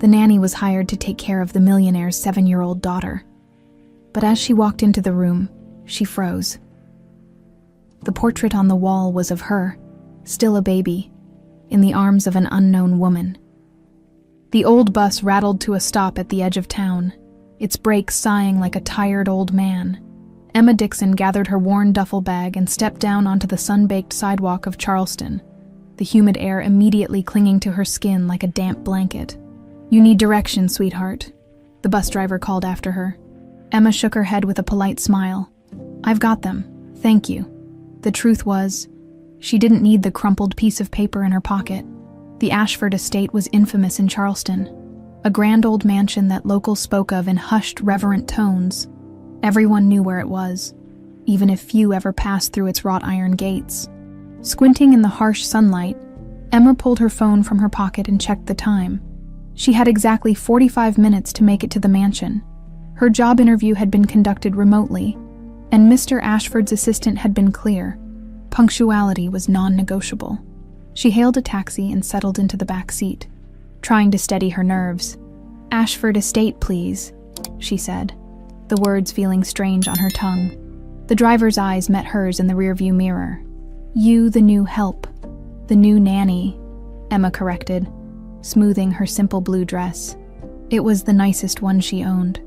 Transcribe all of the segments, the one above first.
The nanny was hired to take care of the millionaire's 7-year-old daughter. But as she walked into the room, she froze. The portrait on the wall was of her, still a baby, in the arms of an unknown woman. The old bus rattled to a stop at the edge of town, its brakes sighing like a tired old man. Emma Dixon gathered her worn duffel bag and stepped down onto the sun-baked sidewalk of Charleston, the humid air immediately clinging to her skin like a damp blanket. "You need directions, sweetheart," the bus driver called after her. Emma shook her head with a polite smile. "I've got them, thank you." The truth was, she didn't need the crumpled piece of paper in her pocket. The Ashford estate was infamous in Charleston, a grand old mansion that locals spoke of in hushed, reverent tones. Everyone knew where it was, even if few ever passed through its wrought iron gates. Squinting in the harsh sunlight, Emma pulled her phone from her pocket and checked the time. She had exactly 45 minutes to make it to the mansion. Her job interview had been conducted remotely, and Mr. Ashford's assistant had been clear. Punctuality was non-negotiable. She hailed a taxi and settled into the back seat, trying to steady her nerves. "Ashford Estate, please," she said, the words feeling strange on her tongue. The driver's eyes met hers in the rearview mirror. "You the new help. The new nanny," Emma corrected, smoothing her simple blue dress. It was the nicest one she owned,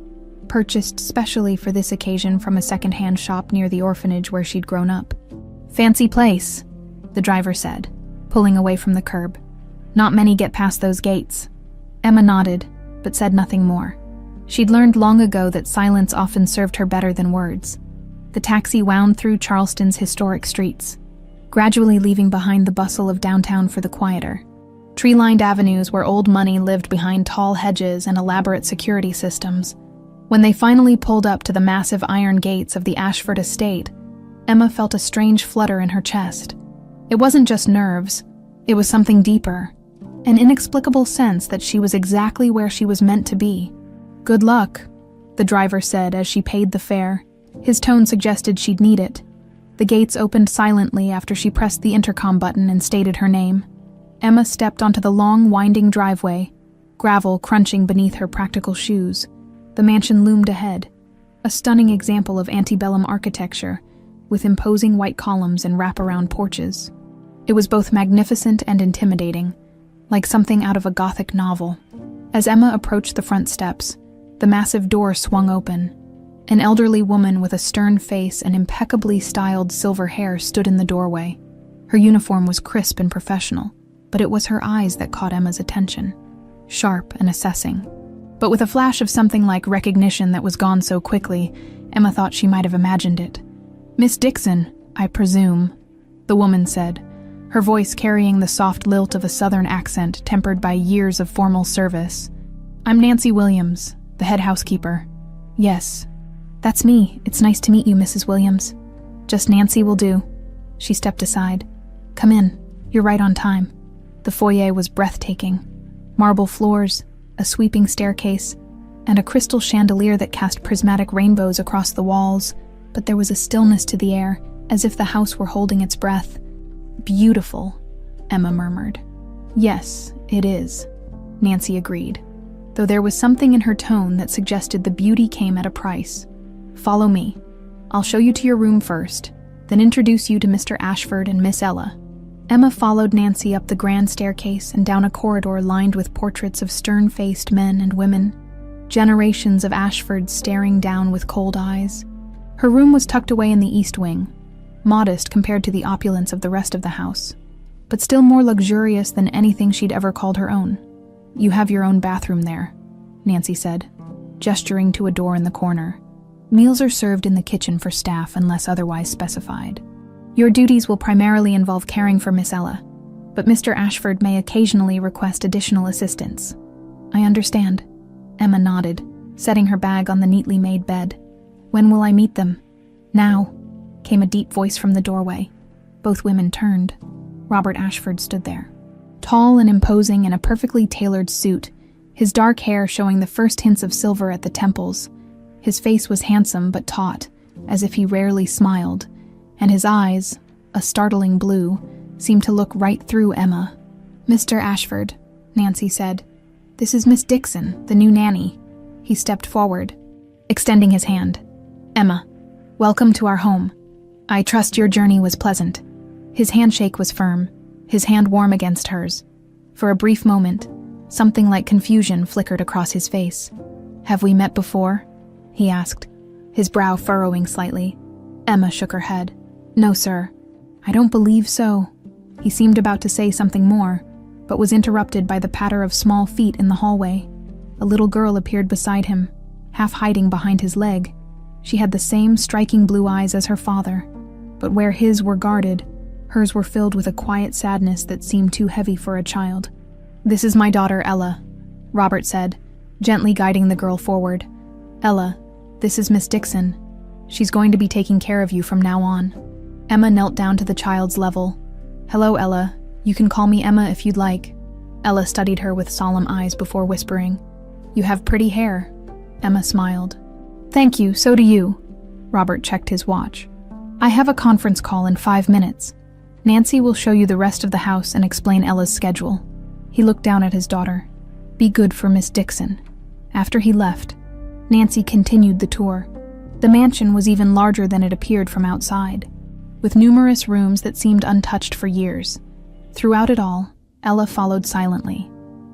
purchased specially for this occasion from a second-hand shop near the orphanage where she'd grown up. "Fancy place," the driver said, pulling away from the curb. "Not many get past those gates." Emma nodded, but said nothing more. She'd learned long ago that silence often served her better than words. The taxi wound through Charleston's historic streets, gradually leaving behind the bustle of downtown for the quieter, tree-lined avenues where old money lived behind tall hedges and elaborate security systems. When they finally pulled up to the massive iron gates of the Ashford estate, Emma felt a strange flutter in her chest. It wasn't just nerves, it was something deeper, an inexplicable sense that she was exactly where she was meant to be. "Good luck," the driver said as she paid the fare. His tone suggested she'd need it. The gates opened silently after she pressed the intercom button and stated her name. Emma stepped onto the long, winding driveway, gravel crunching beneath her practical shoes. The mansion loomed ahead, a stunning example of antebellum architecture, with imposing white columns and wraparound porches. It was both magnificent and intimidating, like something out of a Gothic novel. As Emma approached the front steps, the massive door swung open. An elderly woman with a stern face and impeccably styled silver hair stood in the doorway. Her uniform was crisp and professional, but it was her eyes that caught Emma's attention, sharp and assessing. But with a flash of something like recognition that was gone so quickly, Emma thought she might have imagined it. "Miss Dixon, I presume," the woman said, her voice carrying the soft lilt of a southern accent tempered by years of formal service. "I'm Nancy Williams, the head housekeeper." "Yes, that's me. It's nice to meet you, Mrs. Williams." "Just Nancy will do." She stepped aside. "Come in. You're right on time." The foyer was breathtaking. Marble floors, a sweeping staircase, and a crystal chandelier that cast prismatic rainbows across the walls, but there was a stillness to the air, as if the house were holding its breath. "Beautiful," Emma murmured. "Yes, it is," Nancy agreed, though there was something in her tone that suggested the beauty came at a price. "Follow me. I'll show you to your room first, then introduce you to Mr. Ashford and Miss Ella." Emma followed Nancy up the grand staircase and down a corridor lined with portraits of stern-faced men and women, generations of Ashfords staring down with cold eyes. Her room was tucked away in the east wing, modest compared to the opulence of the rest of the house, but still more luxurious than anything she'd ever called her own. "You have your own bathroom there," Nancy said, gesturing to a door in the corner. "Meals are served in the kitchen for staff unless otherwise specified. Your duties will primarily involve caring for Miss Ella, but Mr. Ashford may occasionally request additional assistance." "I understand," Emma nodded, setting her bag on the neatly made bed. "When will I meet them?" "Now," came a deep voice from the doorway. Both women turned. Robert Ashford stood there, tall and imposing in a perfectly tailored suit, his dark hair showing the first hints of silver at the temples. His face was handsome but taut, as if he rarely smiled, and his eyes, a startling blue, seemed to look right through Emma. "Mr. Ashford," Nancy said, This is Miss Dixon, the new nanny." He stepped forward, extending his hand. "Emma, welcome to our home. I trust your journey was pleasant." His handshake was firm, his hand warm against hers. For a brief moment, something like confusion flickered across his face. "Have we met before?" he asked, his brow furrowing slightly. Emma shook her head. "No, sir. I don't believe so." He seemed about to say something more, but was interrupted by the patter of small feet in the hallway. A little girl appeared beside him, half hiding behind his leg. She had the same striking blue eyes as her father, but where his were guarded, hers were filled with a quiet sadness that seemed too heavy for a child. "This is my daughter, Ella," Robert said, gently guiding the girl forward. "Ella, this is Miss Dixon. She's going to be taking care of you from now on." Emma knelt down to the child's level. "Hello, Ella. You can call me Emma if you'd like." Ella studied her with solemn eyes before whispering, "You have pretty hair." Emma smiled. "Thank you, so do you." Robert checked his watch. "I have a conference call in 5 minutes. Nancy will show you the rest of the house and explain Ella's schedule." He looked down at his daughter. "Be good for Miss Dixon." After he left, Nancy continued the tour. The mansion was even larger than it appeared from outside, with numerous rooms that seemed untouched for years. Throughout it all, Ella followed silently,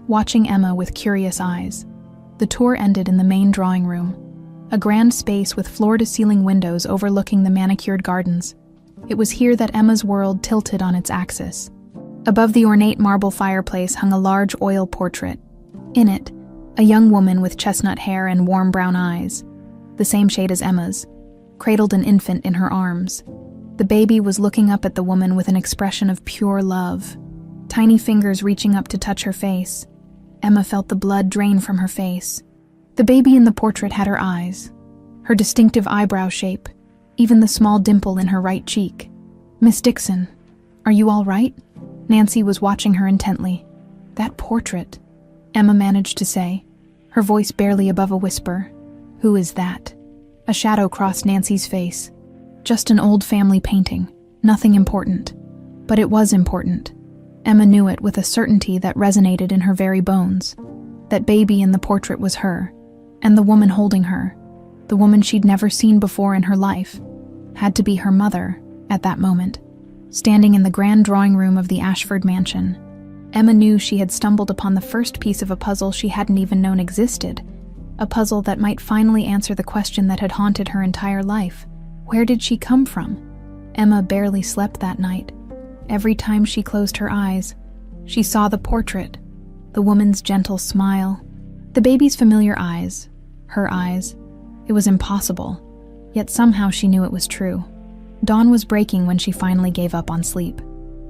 watching Emma with curious eyes. The tour ended in the main drawing room, a grand space with floor-to-ceiling windows overlooking the manicured gardens. It was here that Emma's world tilted on its axis. Above the ornate marble fireplace hung a large oil portrait. In it, a young woman with chestnut hair and warm brown eyes, the same shade as Emma's, cradled an infant in her arms. The baby was looking up at the woman with an expression of pure love, tiny fingers reaching up to touch her face. Emma felt the blood drain from her face. The baby in the portrait had her eyes, her distinctive eyebrow shape, even the small dimple in her right cheek. "Miss Dixon, are you all right?" Nancy was watching her intently. "That portrait," Emma managed to say, her voice barely above a whisper. "Who is that?" A shadow crossed Nancy's face. "Just an old family painting, nothing important." But it was important. Emma knew it with a certainty that resonated in her very bones. That baby in the portrait was her, and the woman holding her, the woman she'd never seen before in her life, had to be her mother at that moment. Standing in the grand drawing room of the Ashford mansion, Emma knew she had stumbled upon the first piece of a puzzle she hadn't even known existed, a puzzle that might finally answer the question that had haunted her entire life. Where did she come from? Emma barely slept that night. Every time she closed her eyes, she saw the portrait, the woman's gentle smile, the baby's familiar eyes, her eyes. It was impossible, yet somehow she knew it was true. Dawn was breaking when she finally gave up on sleep.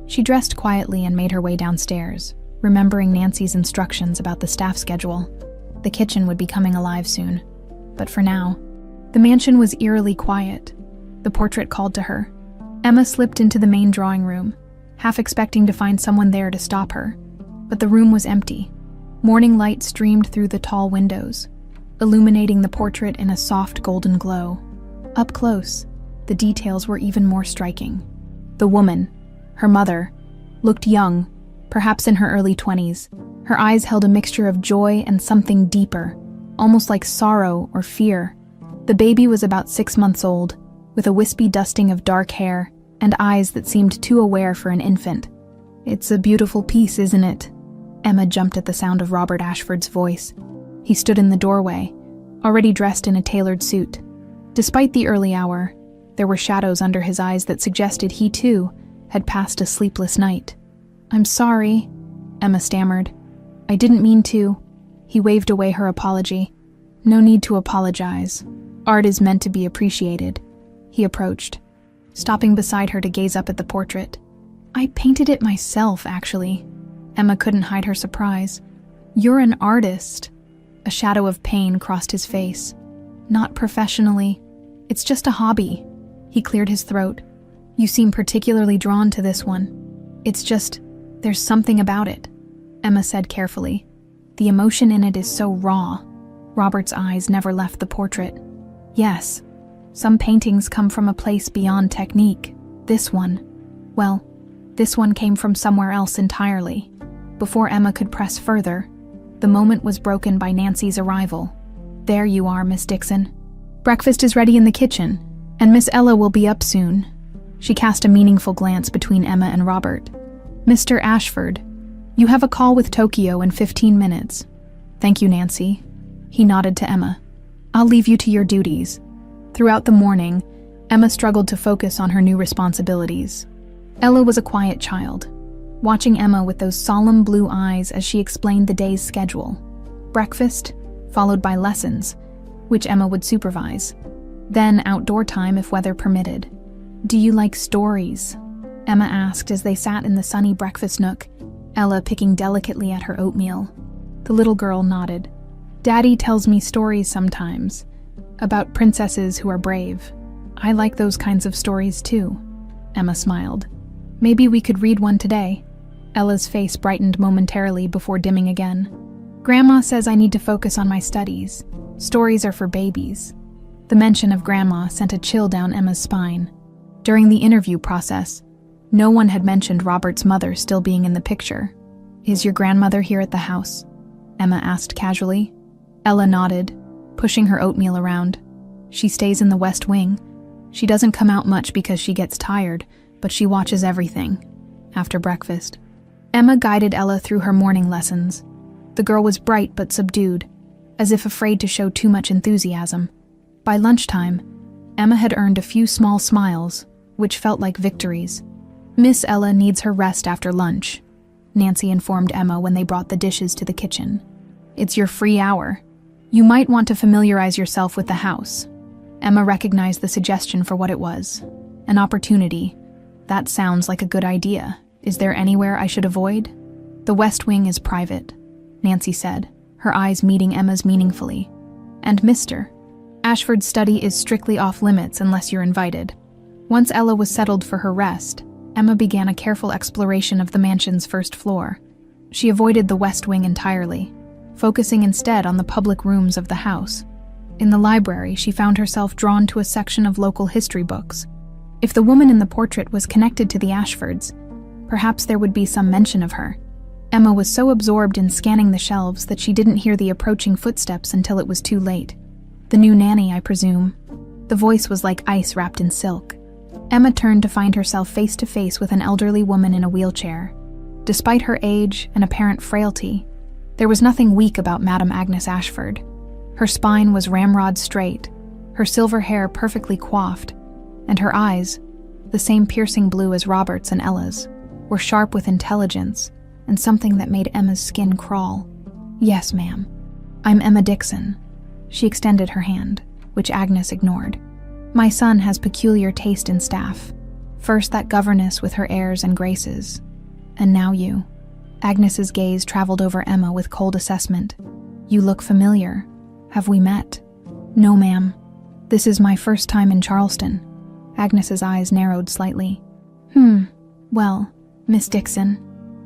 She dressed quietly and made her way downstairs, remembering Nancy's instructions about the staff schedule. The kitchen would be coming alive soon. But for now, the mansion was eerily quiet. The portrait called to her. Emma slipped into the main drawing room, half expecting to find someone there to stop her. But the room was empty. Morning light streamed through the tall windows, illuminating the portrait in a soft golden glow. Up close, the details were even more striking. The woman, her mother, looked young, perhaps in her early 20s. Her eyes held a mixture of joy and something deeper, almost like sorrow or fear. The baby was about 6 months old, with a wispy dusting of dark hair and eyes that seemed too aware for an infant. "It's a beautiful piece, isn't it?" Emma jumped at the sound of Robert Ashford's voice. He stood in the doorway, already dressed in a tailored suit. Despite the early hour, there were shadows under his eyes that suggested he, too, had passed a sleepless night. "I'm sorry," Emma stammered. "I didn't mean to." He waved away her apology. "No need to apologize. Art is meant to be appreciated." He approached, stopping beside her to gaze up at the portrait. "I painted it myself, actually." Emma couldn't hide her surprise. "You're an artist." A shadow of pain crossed his face. "Not professionally. It's just a hobby." He cleared his throat. "You seem particularly drawn to this one." "It's just, there's something about it," Emma said carefully. "The emotion in it is so raw." Robert's eyes never left the portrait. "Yes, some paintings come from a place beyond technique. This one came from somewhere else entirely." Before Emma could press further, The moment was broken by Nancy's arrival. "There you are, Miss Dixon. Breakfast is ready in the kitchen, and Miss Ella will be up soon." She cast a meaningful glance between Emma and Robert. "Mr. Ashford, you have a call with Tokyo in 15 minutes. "Thank you, Nancy." He nodded to Emma. "I'll leave you to your duties." Throughout the morning, Emma struggled to focus on her new responsibilities. Ella was a quiet child, watching Emma with those solemn blue eyes as she explained the day's schedule. Breakfast, followed by lessons, which Emma would supervise. Then outdoor time if weather permitted. "Do you like stories?" Emma asked as they sat in the sunny breakfast nook, Ella picking delicately at her oatmeal. The little girl nodded. "Daddy tells me stories sometimes, about princesses who are brave. I like those kinds of stories too." Emma smiled. "Maybe we could read one today." Ella's face brightened momentarily before dimming again. "Grandma says I need to focus on my studies. Stories are for babies." The mention of Grandma sent a chill down Emma's spine. During the interview process, no one had mentioned Robert's mother still being in the picture. "Is your grandmother here at the house?" Emma asked casually. Ella nodded, pushing her oatmeal around. "She stays in the West Wing. She doesn't come out much because she gets tired, but she watches everything." After breakfast, Emma guided Ella through her morning lessons. The girl was bright but subdued, as if afraid to show too much enthusiasm. By lunchtime, Emma had earned a few small smiles, which felt like victories. "Miss Ella needs her rest after lunch," Nancy informed Emma when they brought the dishes to the kitchen. "It's your free hour. You might want to familiarize yourself with the house." Emma recognized the suggestion for what it was. An opportunity. "That sounds like a good idea. Is there anywhere I should avoid?" "The West Wing is private," Nancy said, her eyes meeting Emma's meaningfully. "And Mr. Ashford's study is strictly off limits unless you're invited." Once Ella was settled for her rest, Emma began a careful exploration of the mansion's first floor. She avoided the West Wing entirely, focusing instead on the public rooms of the house. In the library, she found herself drawn to a section of local history books. If the woman in the portrait was connected to the Ashfords, perhaps there would be some mention of her. Emma was so absorbed in scanning the shelves that she didn't hear the approaching footsteps until it was too late. "The new nanny, I presume." The voice was like ice wrapped in silk. Emma turned to find herself face to face with an elderly woman in a wheelchair. Despite her age and apparent frailty, there was nothing weak about Madame Agnes Ashford. Her spine was ramrod straight, her silver hair perfectly coiffed, and her eyes, the same piercing blue as Robert's and Ella's, were sharp with intelligence and something that made Emma's skin crawl. "Yes, ma'am. I'm Emma Dixon." She extended her hand, which Agnes ignored. "My son has peculiar taste in staff. First that governess with her airs and graces, and now you." Agnes's gaze traveled over Emma with cold assessment. "You look familiar. Have we met?" "No, ma'am. This is my first time in Charleston." Agnes's eyes narrowed slightly. Well, Miss Dixon,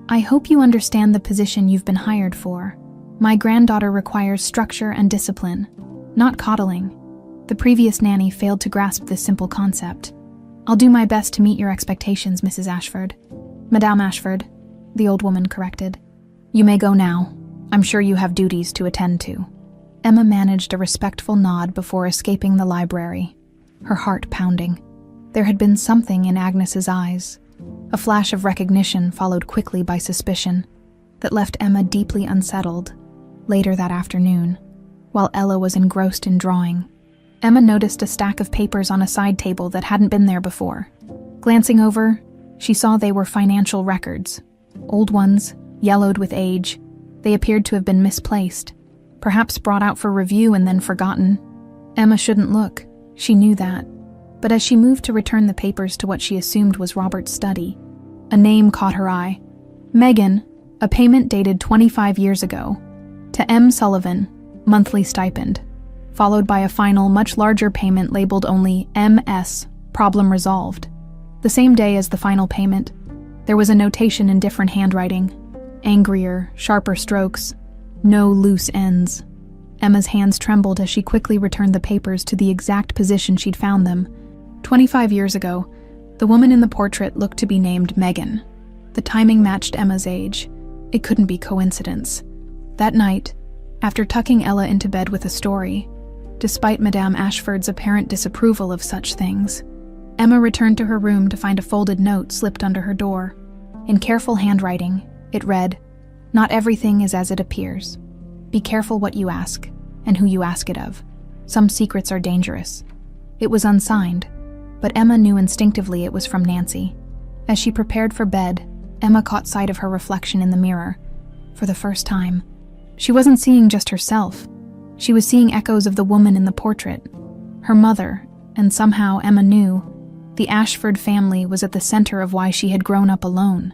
I hope you understand the position you've been hired for. My granddaughter requires structure and discipline, not coddling. The previous nanny failed to grasp this simple concept. I'll do my best to meet your expectations, Mrs. Ashford." "Madame Ashford," the old woman corrected. "You may go now. I'm sure you have duties to attend to." Emma managed a respectful nod before escaping the library, her heart pounding. There had been something in Agnes's eyes, a flash of recognition followed quickly by suspicion, that left Emma deeply unsettled. Later that afternoon, while Ella was engrossed in drawing, Emma noticed a stack of papers on a side table that hadn't been there before. Glancing over, she saw they were financial records. Old ones, yellowed with age, they appeared to have been misplaced, perhaps brought out for review and then forgotten. Emma shouldn't look, she knew that. But as she moved to return the papers to what she assumed was Robert's study, a name caught her eye. Megan, a payment dated 25 years ago. To M. Sullivan, monthly stipend, followed by a final, much larger payment labeled only MS, problem resolved. The same day as the final payment, there was a notation in different handwriting, angrier, sharper strokes, no loose ends. Emma's hands trembled as she quickly returned the papers to the exact position she'd found them. 25 years ago, the woman in the portrait looked to be named Megan. The timing matched Emma's age. It couldn't be coincidence. That night, after tucking Ella into bed with a story, despite Madame Ashford's apparent disapproval of such things, Emma returned to her room to find a folded note slipped under her door. In careful handwriting, it read, "Not everything is as it appears. Be careful what you ask, and who you ask it of. Some secrets are dangerous." It was unsigned, but Emma knew instinctively it was from Nancy. As she prepared for bed, Emma caught sight of her reflection in the mirror. For the first time, she wasn't seeing just herself. She was seeing echoes of the woman in the portrait. Her mother, and somehow Emma knew, the Ashford family was at the center of why she had grown up alone.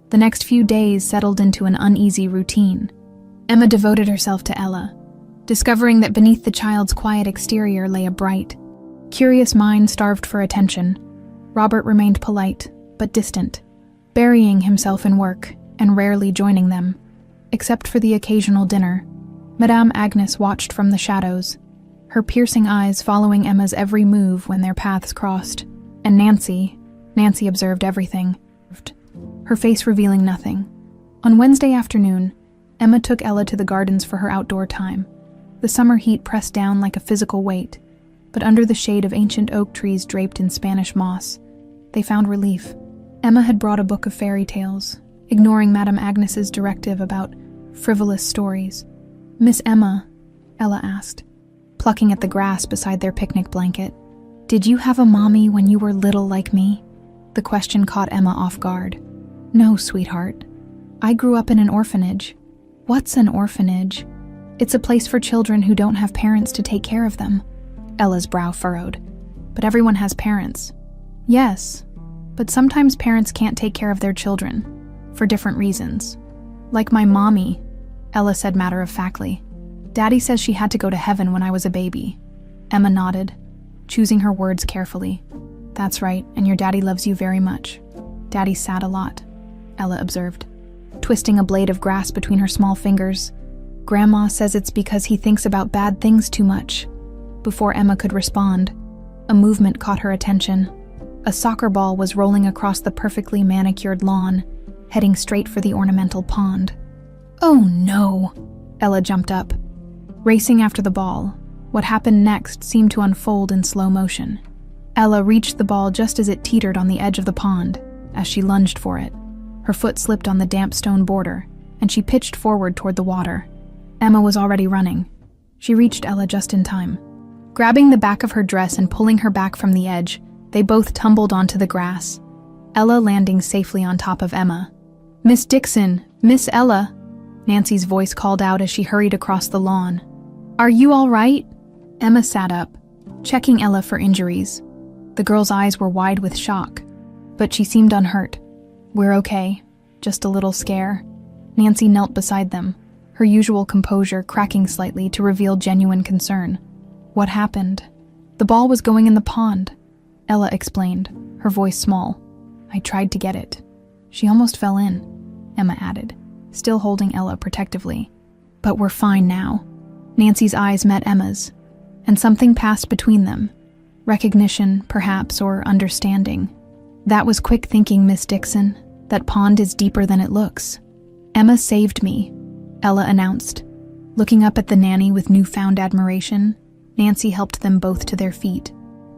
The next few days settled into an uneasy routine. Emma devoted herself to Ella, discovering that beneath the child's quiet exterior lay a bright, curious mind starved for attention. Robert remained polite, but distant, burying himself in work and rarely joining them. Except for the occasional dinner, Madame Agnes watched from the shadows, her piercing eyes following Emma's every move when their paths crossed. And Nancy observed everything, her face revealing nothing. On Wednesday afternoon, Emma took Ella to the gardens for her outdoor time. The summer heat pressed down like a physical weight, but under the shade of ancient oak trees draped in Spanish moss, they found relief. Emma had brought a book of fairy tales, ignoring Madame Agnes's directive about frivolous stories. "Miss Emma," Ella asked, plucking at the grass beside their picnic blanket, "did you have a mommy when you were little like me?" The question caught Emma off guard. "No, sweetheart. I grew up in an orphanage." "What's an orphanage?" "It's a place for children who don't have parents to take care of them." Ella's brow furrowed. "But everyone has parents." "Yes, but sometimes parents can't take care of their children, for different reasons. Like my mommy," Ella said matter-of-factly. "Daddy says she had to go to heaven when I was a baby." Emma nodded, choosing her words carefully. "That's right, and your daddy loves you very much." "Daddy's sad a lot," Ella observed, twisting a blade of grass between her small fingers. "Grandma says it's because he thinks about bad things too much." Before Emma could respond, a movement caught her attention. A soccer ball was rolling across the perfectly manicured lawn, heading straight for the ornamental pond. "Oh no!" Ella jumped up. Racing after the ball, what happened next seemed to unfold in slow motion. Ella reached the ball just as it teetered on the edge of the pond. As she lunged for it, her foot slipped on the damp stone border, and she pitched forward toward the water. Emma was already running. She reached Ella just in time. Grabbing the back of her dress and pulling her back from the edge, they both tumbled onto the grass, Ella landing safely on top of Emma. "Miss Dixon, Miss Ella," Nancy's voice called out as she hurried across the lawn. "Are you all right?" Emma sat up, checking Ella for injuries. The girl's eyes were wide with shock, but she seemed unhurt. "We're okay, just a little scare." Nancy knelt beside them, her usual composure cracking slightly to reveal genuine concern. "What happened?" "The ball was going in the pond," Ella explained, her voice small. "I tried to get it. She almost fell in," Emma added, still holding Ella protectively. "But we're fine now." Nancy's eyes met Emma's, and something passed between them. Recognition, perhaps, or understanding. "That was quick thinking, Miss Dixon. That pond is deeper than it looks." "Emma saved me," Ella announced. Looking up at the nanny with newfound admiration, Nancy helped them both to their feet.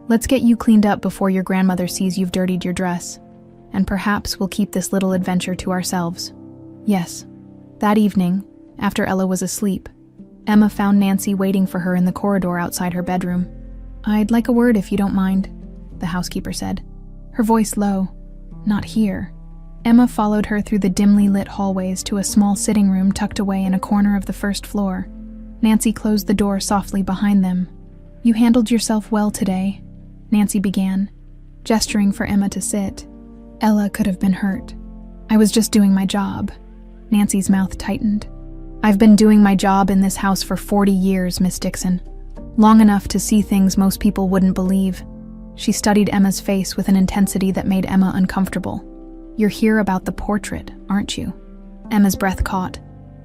"Let's get you cleaned up before your grandmother sees you've dirtied your dress. And perhaps we'll keep this little adventure to ourselves." "Yes." That evening, after Ella was asleep, Emma found Nancy waiting for her in the corridor outside her bedroom. "I'd like a word if you don't mind," the housekeeper said, her voice low. "Not here." Emma followed her through the dimly lit hallways to a small sitting room tucked away in a corner of the first floor. Nancy closed the door softly behind them. "You handled yourself well today," Nancy began, gesturing for Emma to sit. "Ella could have been hurt." "I was just doing my job." Nancy's mouth tightened. "I've been doing my job in this house for 40 years, Miss Dixon. Long enough to see things most people wouldn't believe." She studied Emma's face with an intensity that made Emma uncomfortable. "You're here about the portrait, aren't you?" Emma's breath caught.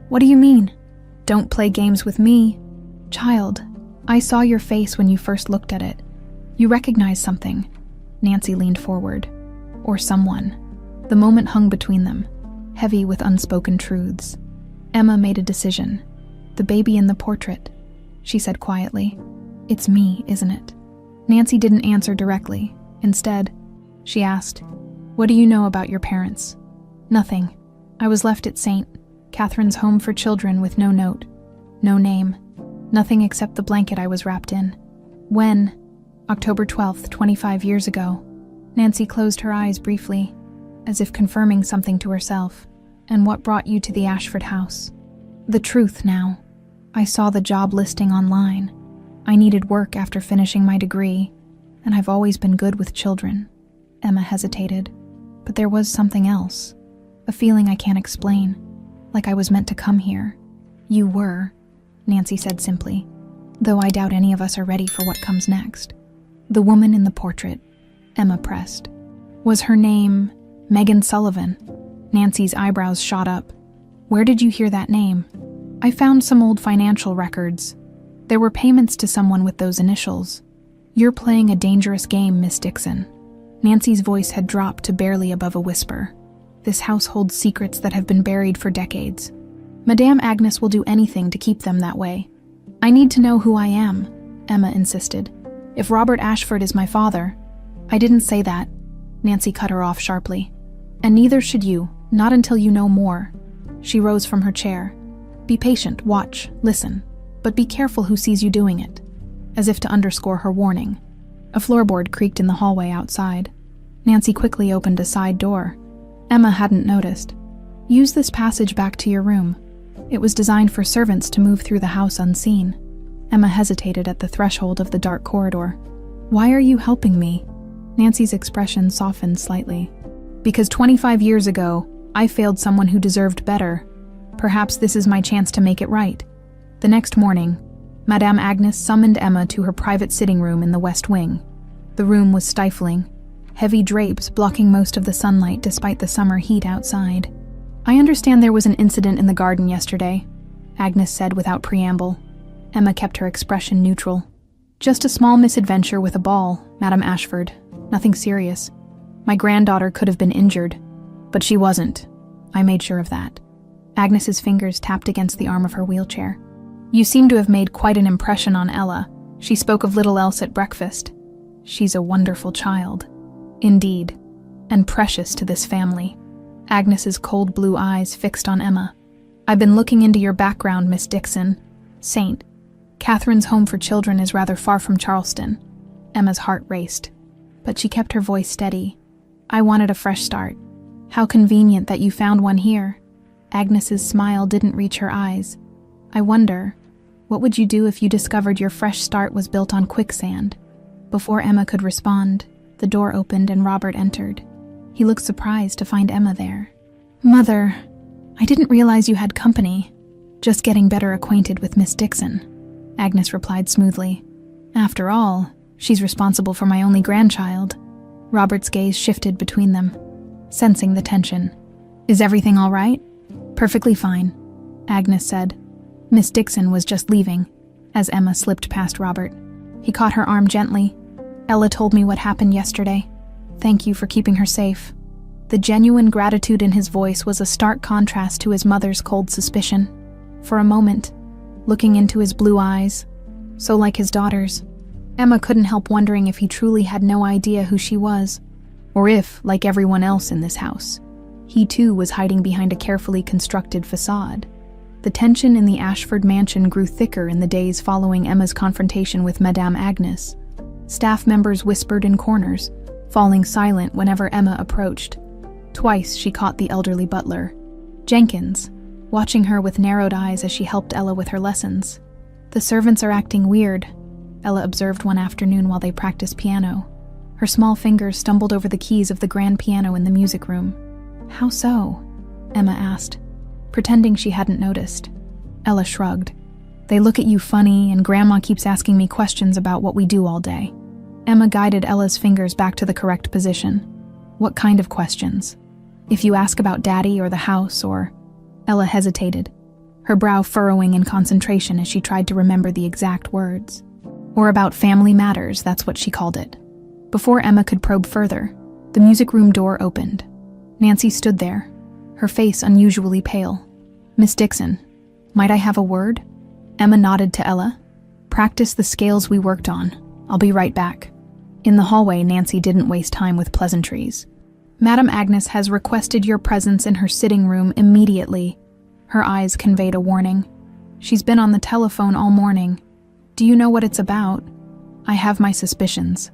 "What do you mean?" "Don't play games with me." "Child, I saw your face when you first looked at it. You recognized something." Nancy leaned forward. "Or someone." The moment hung between them, heavy with unspoken truths. Emma made a decision. "The baby in the portrait," she said quietly. "It's me, isn't it?" Nancy didn't answer directly. Instead, she asked, "What do you know about your parents?" "Nothing. I was left at St. Catherine's Home for Children with no note, no name, nothing except the blanket I was wrapped in. When? October 12th, 25 years ago." Nancy closed her eyes briefly, as if confirming something to herself. "And what brought you to the Ashford house?" "The truth now. I saw the job listing online. I needed work after finishing my degree, and I've always been good with children." Emma hesitated, but there was something else. A feeling I can't explain, like I was meant to come here. "You were," Nancy said simply, "though I doubt any of us are ready for what comes next." "The woman in the portrait," Emma pressed. "Was her name Megan Sullivan?" Nancy's eyebrows shot up. "Where did you hear that name?" "I found some old financial records. There were payments to someone with those initials." "You're playing a dangerous game, Miss Dixon." Nancy's voice had dropped to barely above a whisper. "This house holds secrets that have been buried for decades. Madame Agnes will do anything to keep them that way." "I need to know who I am," Emma insisted. "If Robert Ashford is my father—" "I didn't say that," Nancy cut her off sharply. "And neither should you, not until you know more." She rose from her chair. "Be patient, watch, listen, but be careful who sees you doing it," as if to underscore her warning. A floorboard creaked in the hallway outside. Nancy quickly opened a side door. Emma hadn't noticed. "Use this passage back to your room. It was designed for servants to move through the house unseen." Emma hesitated at the threshold of the dark corridor. "Why are you helping me?" Nancy's expression softened slightly. "Because 25 years ago, I failed someone who deserved better. Perhaps this is my chance to make it right." The next morning, Madame Agnes summoned Emma to her private sitting room in the West Wing. The room was stifling, heavy drapes blocking most of the sunlight despite the summer heat outside. "I understand there was an incident in the garden yesterday," Agnes said without preamble. Emma kept her expression neutral. "Just a small misadventure with a ball, Madame Ashford. Nothing serious. My granddaughter could have been injured, but she wasn't. I made sure of that." Agnes's fingers tapped against the arm of her wheelchair. "You seem to have made quite an impression on Ella. She spoke of little else at breakfast. She's a wonderful child." "Indeed, and precious to this family." Agnes's cold blue eyes fixed on Emma. "I've been looking into your background, Miss Dixon. St. Catherine's Home for Children is rather far from Charleston." Emma's heart raced, but she kept her voice steady. "I wanted a fresh start. How convenient that you found one here." Agnes's smile didn't reach her eyes. "I wonder, what would you do if you discovered your fresh start was built on quicksand?" Before Emma could respond, the door opened and Robert entered. He looked surprised to find Emma there. "Mother, I didn't realize you had company. Just getting better acquainted with Miss Dixon," Agnes replied smoothly. "After all, she's responsible for my only grandchild." Robert's gaze shifted between them, sensing the tension. "Is everything all right?" "Perfectly fine," Agnes said. Miss Dixon was just leaving, as Emma slipped past Robert. He caught her arm gently. "Ella told me what happened yesterday. Thank you for keeping her safe." The genuine gratitude in his voice was a stark contrast to his mother's cold suspicion. For a moment, looking into his blue eyes, so like his daughter's, Emma couldn't help wondering if he truly had no idea who she was, or if, like everyone else in this house, he too was hiding behind a carefully constructed facade. The tension in the Ashford mansion grew thicker in the days following Emma's confrontation with Madame Agnes. Staff members whispered in corners, falling silent whenever Emma approached. Twice she caught the elderly butler, Jenkins, watching her with narrowed eyes as she helped Ella with her lessons. "The servants are acting weird," Ella observed one afternoon while they practiced piano. Her small fingers stumbled over the keys of the grand piano in the music room. "How so?" Emma asked, pretending she hadn't noticed. Ella shrugged. "They look at you funny, and Grandma keeps asking me questions about what we do all day." Emma guided Ella's fingers back to the correct position. "What kind of questions? If you ask about Daddy or the house or—" Ella hesitated, her brow furrowing in concentration as she tried to remember the exact words. "Or about family matters, that's what she called it." Before Emma could probe further, the music room door opened. Nancy stood there, her face unusually pale. "Miss Dixon, might I have a word?" Emma nodded to Ella. "Practice the scales we worked on. I'll be right back." In the hallway, Nancy didn't waste time with pleasantries. "Madame Agnes has requested your presence in her sitting room immediately." Her eyes conveyed a warning. "She's been on the telephone all morning. Do you know what it's about?" "I have my suspicions."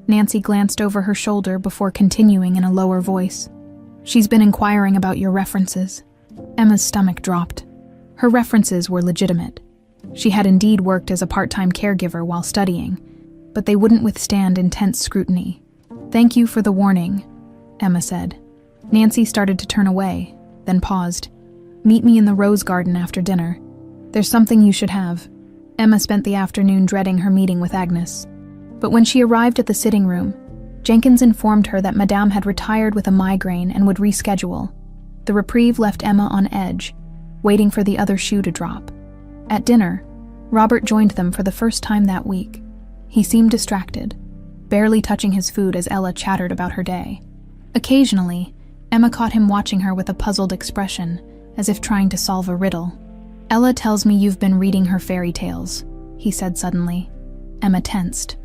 Nancy glanced over her shoulder before continuing in a lower voice. "She's been inquiring about your references." Emma's stomach dropped. Her references were legitimate. She had indeed worked as a part-time caregiver while studying, but they wouldn't withstand intense scrutiny. "Thank you for the warning," Emma said. Nancy started to turn away, then paused. "Meet me in the rose garden after dinner. There's something you should have." Emma spent the afternoon dreading her meeting with Agnes. But when she arrived at the sitting room, Jenkins informed her that Madame had retired with a migraine and would reschedule. The reprieve left Emma on edge, waiting for the other shoe to drop. At dinner, Robert joined them for the first time that week. He seemed distracted, barely touching his food as Ella chattered about her day. Occasionally, Emma caught him watching her with a puzzled expression, as if trying to solve a riddle. "Ella tells me you've been reading her fairy tales," he said suddenly. Emma tensed,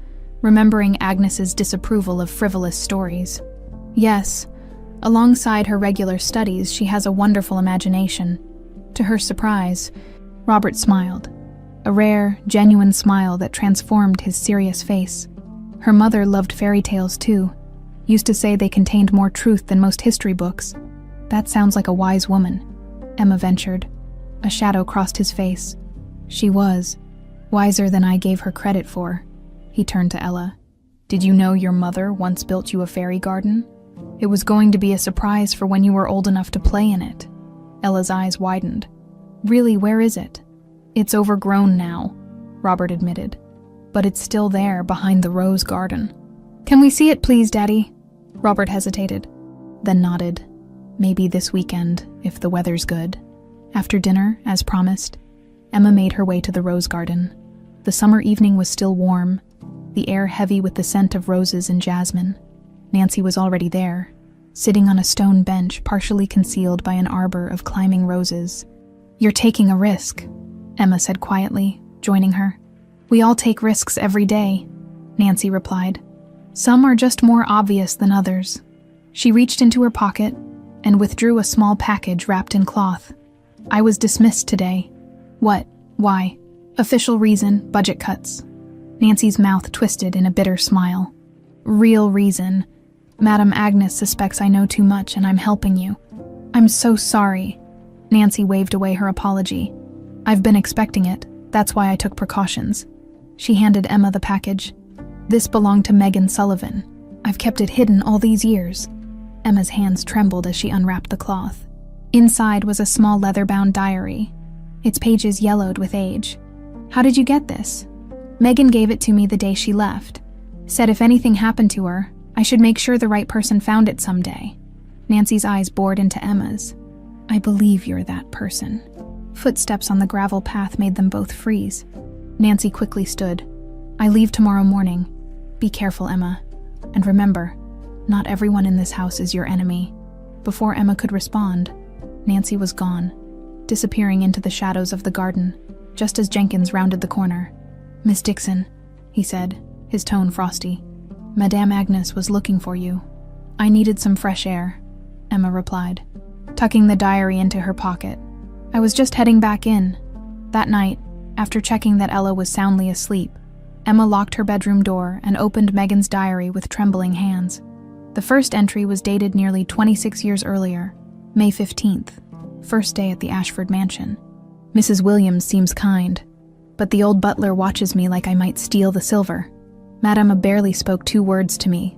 remembering Agnes's disapproval of frivolous stories. "Yes, alongside her regular studies, she has a wonderful imagination." To her surprise, Robert smiled, a rare, genuine smile that transformed his serious face. Her mother loved fairy tales too, used to say they contained more truth than most history books. "That sounds like a wise woman," Emma ventured. A shadow crossed his face. "She was. Wiser than I gave her credit for." He turned to Ella. "Did you know your mother once built you a fairy garden? It was going to be a surprise for when you were old enough to play in it." Ella's eyes widened. "Really, where is it?" "It's overgrown now," Robert admitted. "But it's still there behind the rose garden." "Can we see it, please, Daddy?" Robert hesitated, then nodded. "Maybe this weekend, if the weather's good." After dinner, as promised, Emma made her way to the rose garden. The summer evening was still warm, the air heavy with the scent of roses and jasmine. Nancy was already there, sitting on a stone bench partially concealed by an arbor of climbing roses. "You're taking a risk," Emma said quietly, joining her. "We all take risks every day," Nancy replied. "Some are just more obvious than others." She reached into her pocket and withdrew a small package wrapped in cloth. "I was dismissed today." "What? Why?" "Official reason, budget cuts." Nancy's mouth twisted in a bitter smile. "Real reason. Madame Agnes suspects I know too much and I'm helping you." "I'm so sorry." Nancy waved away her apology. "I've been expecting it. That's why I took precautions." She handed Emma the package. "This belonged to Megan Sullivan. I've kept it hidden all these years." Emma's hands trembled as she unwrapped the cloth. Inside was a small leather-bound diary, its pages yellowed with age. "How did you get this?" "Megan gave it to me the day she left. Said if anything happened to her, I should make sure the right person found it someday." Nancy's eyes bored into Emma's. "I believe you're that person." Footsteps on the gravel path made them both freeze. Nancy quickly stood. "I leave tomorrow morning. Be careful, Emma. And remember, not everyone in this house is your enemy." Before Emma could respond, Nancy was gone, disappearing into the shadows of the garden, just as Jenkins rounded the corner. "Miss Dixon," he said, his tone frosty. "Madame Agnes was looking for you." "I needed some fresh air," Emma replied, tucking the diary into her pocket. "I was just heading back in." That night, after checking that Ella was soundly asleep, Emma locked her bedroom door and opened Megan's diary with trembling hands. The first entry was dated nearly 26 years earlier, May 15th, first day at the Ashford mansion. "Mrs. Williams seems kind, but the old butler watches me like I might steal the silver. Madame barely spoke 2 words to me.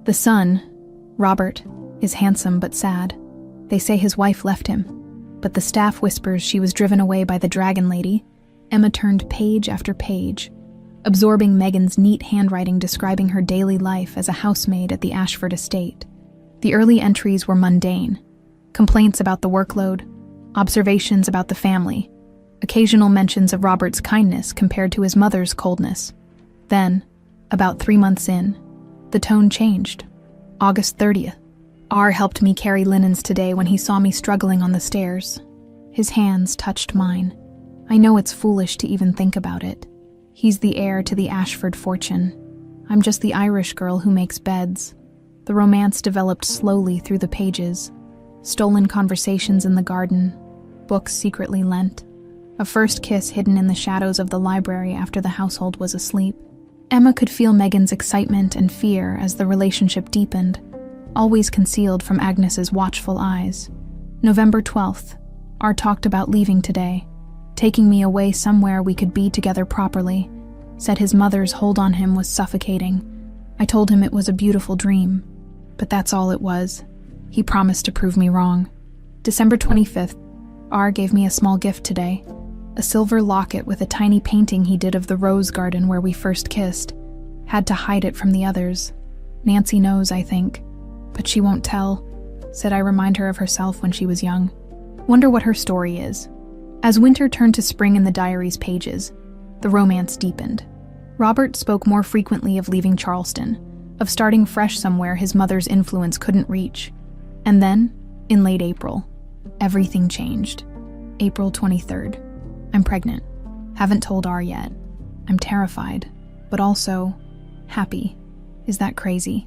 The son, Robert, is handsome but sad. They say his wife left him, but the staff whispers she was driven away by the dragon lady." Emma turned page after page, absorbing Megan's neat handwriting describing her daily life as a housemaid at the Ashford estate. The early entries were mundane. Complaints about the workload, observations about the family, occasional mentions of Robert's kindness compared to his mother's coldness. Then, about 3 months in, the tone changed. August 30th. "R helped me carry linens today when he saw me struggling on the stairs. His hands touched mine. I know it's foolish to even think about it. He's the heir to the Ashford fortune. I'm just the Irish girl who makes beds. The romance developed slowly through the pages. Stolen conversations in the garden, books secretly lent, a first kiss hidden in the shadows of the library after the household was asleep. Emma could feel Megan's excitement and fear as the relationship deepened, always concealed from Agnes's watchful eyes. November 12th, R talked about leaving today, taking me away somewhere we could be together properly. Said his mother's hold on him was suffocating. I told him it was a beautiful dream, but that's all it was. He promised to prove me wrong. December 25th, R gave me a small gift today, a silver locket with a tiny painting he did of the rose garden where we first kissed. Had to hide it from the others. Nancy knows, I think, but she won't tell. Said I remind her of herself when she was young. Wonder what her story is. As winter turned to spring in the diary's pages, the romance deepened. Robert spoke more frequently of leaving Charleston, of starting fresh somewhere his mother's influence couldn't reach. And then, in late April, everything changed. April 23rd. I'm pregnant. Haven't told R yet. I'm terrified, but also happy. Is that crazy?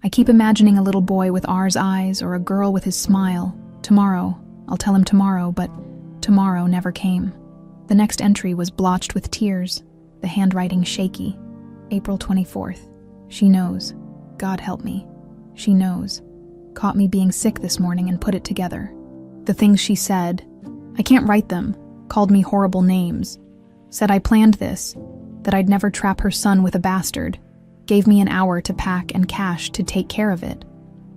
I keep imagining a little boy with R's eyes or a girl with his smile. Tomorrow. I'll tell him tomorrow, but tomorrow never came. The next entry was blotched with tears, the handwriting shaky. April 24th. She knows. God help me. She knows. Caught me being sick this morning and put it together. The things she said, I can't write them, called me horrible names. Said I planned this, that I'd never trap her son with a bastard. Gave me an hour to pack and cash to take care of it.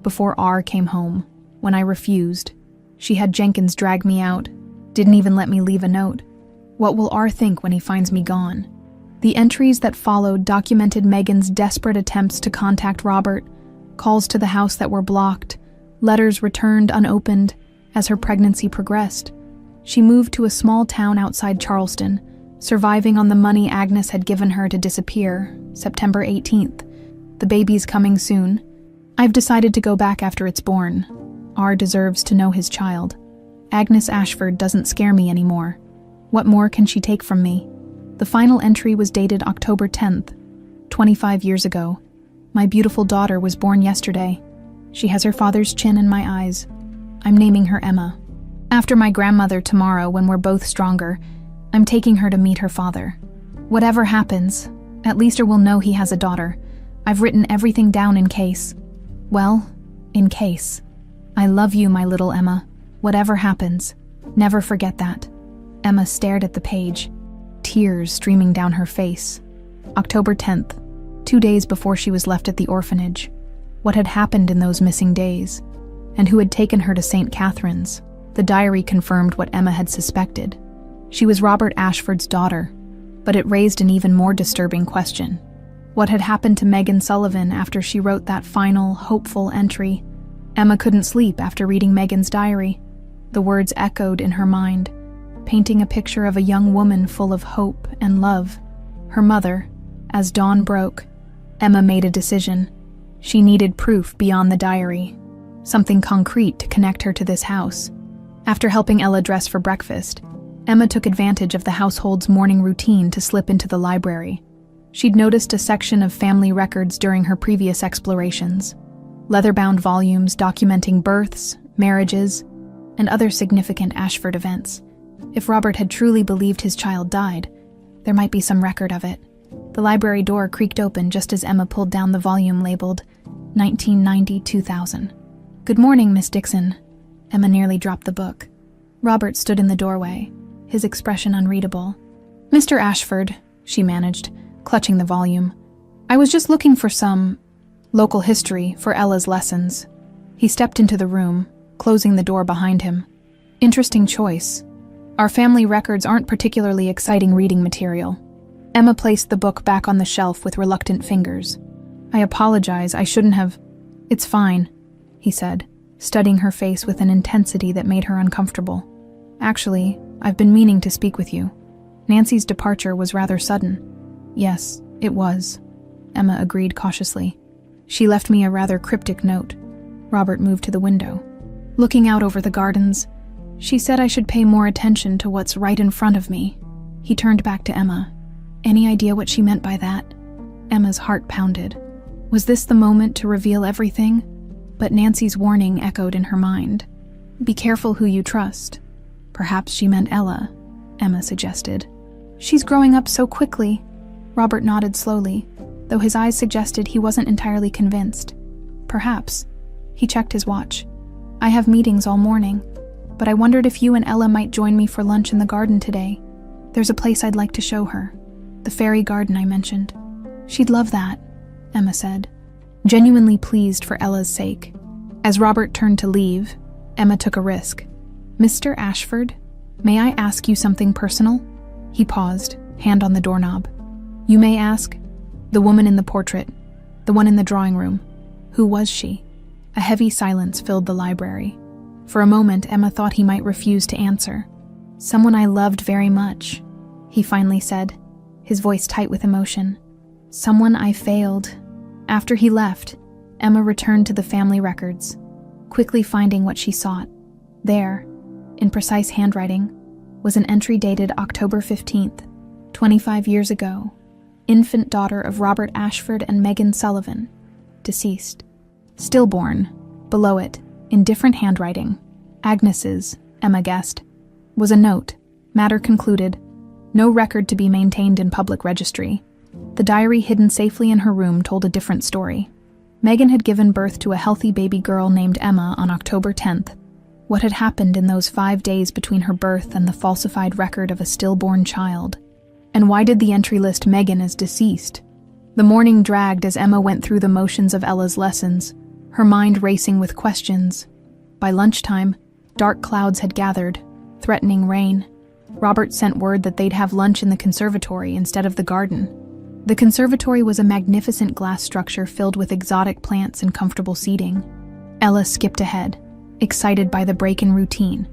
Before R came home, when I refused, she had Jenkins drag me out, didn't even let me leave a note. What will R think when he finds me gone? The entries that followed documented Megan's desperate attempts to contact Robert, calls to the house that were blocked, letters returned unopened as her pregnancy progressed. She moved to a small town outside Charleston, surviving on the money Agnes had given her to disappear, September 18th. The baby's coming soon. I've decided to go back after it's born. R deserves to know his child. Agnes Ashford doesn't scare me anymore. What more can she take from me? The final entry was dated October 10th, 25 years ago. My beautiful daughter was born yesterday. She has her father's chin in my eyes. I'm naming her Emma. After my grandmother tomorrow, when we're both stronger, I'm taking her to meet her father. Whatever happens, at least we'll know he has a daughter. I've written everything down in case. Well, in case. I love you, my little Emma. Whatever happens, never forget that. Emma stared at the page, tears streaming down her face. October 10th, 2 days before she was left at the orphanage. What had happened in those missing days? And who had taken her to St. Catherine's? The diary confirmed what Emma had suspected. She was Robert Ashford's daughter, but it raised an even more disturbing question. What had happened to Megan Sullivan after she wrote that final, hopeful entry? Emma couldn't sleep after reading Megan's diary. The words echoed in her mind, painting a picture of a young woman full of hope and love. Her mother. As dawn broke, Emma made a decision. She needed proof beyond the diary, something concrete to connect her to this house. After helping Ella dress for breakfast, Emma took advantage of the household's morning routine to slip into the library. She'd noticed a section of family records during her previous explorations, leather-bound volumes documenting births, marriages, and other significant Ashford events. If Robert had truly believed his child died, there might be some record of it. The library door creaked open just as Emma pulled down the volume labeled 1990-2000. Good morning, Miss Dixon. Emma nearly dropped the book. Robert stood in the doorway, his expression unreadable. Mr. Ashford, she managed, clutching the volume. I was just looking for some local history for Ella's lessons. He stepped into the room, closing the door behind him. Interesting choice. Our family records aren't particularly exciting reading material. Emma placed the book back on the shelf with reluctant fingers. I apologize, I shouldn't have. It's fine, he said, studying her face with an intensity that made her uncomfortable. Actually, I've been meaning to speak with you. Nancy's departure was rather sudden. Yes, it was, Emma agreed cautiously. She left me a rather cryptic note. Robert moved to the window. Looking out over the gardens, she said I should pay more attention to what's right in front of me. He turned back to Emma. Any idea what she meant by that? Emma's heart pounded. Was this the moment to reveal everything? But Nancy's warning echoed in her mind. Be careful who you trust. Perhaps she meant Ella, Emma suggested. She's growing up so quickly. Robert nodded slowly, though his eyes suggested he wasn't entirely convinced. Perhaps. He checked his watch. I have meetings all morning, but I wondered if you and Ella might join me for lunch in the garden today. There's a place I'd like to show her. The fairy garden I mentioned. She'd love that, Emma said, genuinely pleased for Ella's sake. As Robert turned to leave, Emma took a risk. Mr. Ashford, may I ask you something personal? He paused, hand on the doorknob. You may ask. The woman in the portrait, the one in the drawing room. Who was she? A heavy silence filled the library. For a moment, Emma thought he might refuse to answer. Someone I loved very much, he finally said, his voice tight with emotion. Someone I failed. After he left, Emma returned to the family records, quickly finding what she sought. There, in precise handwriting, was an entry dated October 15th, 25 years ago. Infant daughter of Robert Ashford and Megan Sullivan, deceased. Stillborn, below it, in different handwriting, Agnes's, Emma guessed, was a note, matter concluded, no record to be maintained in public registry. The diary hidden safely in her room told a different story. Megan had given birth to a healthy baby girl named Emma on October 10th. What had happened in those 5 days between her birth and the falsified record of a stillborn child? And why did the entry list Megan as deceased? The morning dragged as Emma went through the motions of Ella's lessons, her mind racing with questions. By lunchtime, dark clouds had gathered, threatening rain. Robert sent word that they'd have lunch in the conservatory instead of the garden. The conservatory was a magnificent glass structure filled with exotic plants and comfortable seating. Ella skipped ahead, excited by the break in routine.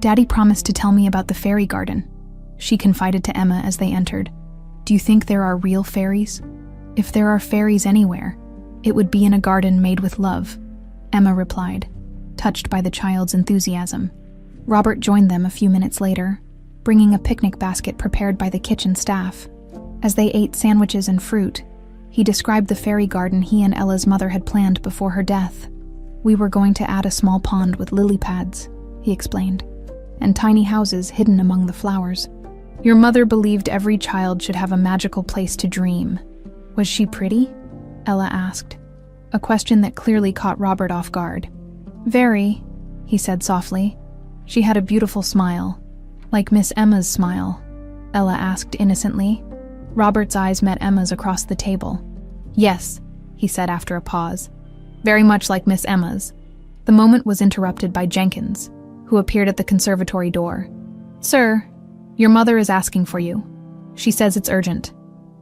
Daddy promised to tell me about the fairy garden, she confided to Emma as they entered. Do you think there are real fairies? If there are fairies anywhere, it would be in a garden made with love, Emma replied, touched by the child's enthusiasm. Robert joined them a few minutes later, bringing a picnic basket prepared by the kitchen staff. As they ate sandwiches and fruit, he described the fairy garden he and Ella's mother had planned before her death. We were going to add a small pond with lily pads, he explained, and tiny houses hidden among the flowers. Your mother believed every child should have a magical place to dream. Was she pretty? Ella asked, a question that clearly caught Robert off guard. Very, he said softly. She had a beautiful smile. Like Miss Emma's smile, Ella asked innocently. Robert's eyes met Emma's across the table. Yes, he said after a pause. Very much like Miss Emma's. The moment was interrupted by Jenkins, who appeared at the conservatory door. Sir, your mother is asking for you. She says it's urgent.